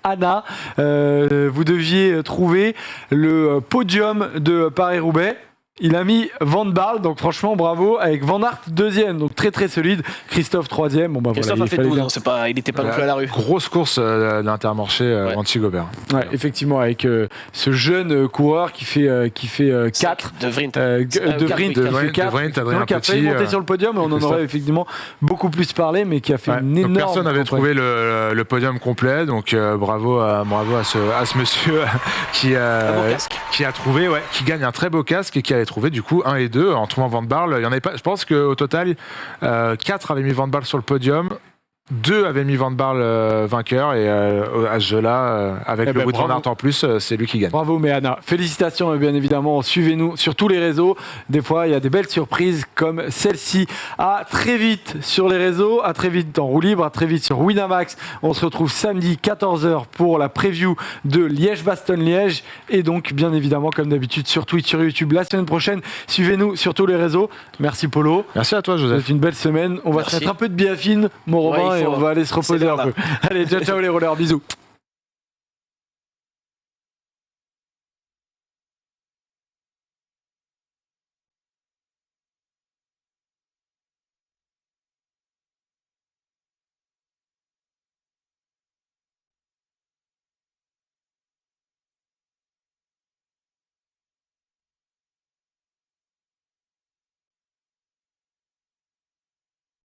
Anna. Vous deviez trouver le podium de Paris-Roubaix. Il a mis Van Baarle, donc franchement bravo, avec Van Aert 2e, donc très très solide. Christophe 3e. Bon, bah, Christophe voilà, a fait 12, il n'était pas non plus à la rue. Grosse course d'Intermarché anti-Gobert. Ouais, effectivement, avec ce jeune coureur qui fait 4. De Vrind. De Vrind qui a failli monter sur le podium. On en aurait effectivement beaucoup plus parlé, mais qui a fait une énorme. Personne n'avait trouvé le podium complet, donc bravo à ce monsieur qui a trouvé, qui gagne un très beau casque et qui a trouvé du coup 1 et 2 en trouvant Van Baarle. Il y en avait pas, je pense qu'au total 4 avaient mis Van Baarle sur le podium, 2 avaient mis Van Baarle vainqueur, et à ce jeu-là, avec le bout de Van Aert en plus, c'est lui qui gagne. Bravo Méana. Félicitations bien évidemment. Suivez-nous sur tous les réseaux. Des fois, il y a des belles surprises comme celle-ci. À très vite sur les réseaux, à très vite en roue libre, à très vite sur Winamax. On se retrouve samedi 14h pour la preview de Liège-Bastogne-Liège. Et donc, bien évidemment, comme d'habitude, sur Twitch, sur YouTube la semaine prochaine. Suivez-nous sur tous les réseaux. Merci Polo. Merci à toi Joseph. C'est une belle semaine. On va se mettre un peu de biafine, mon Robin, et on va aller se reposer un peu. Allez, ciao les rollers, bisous.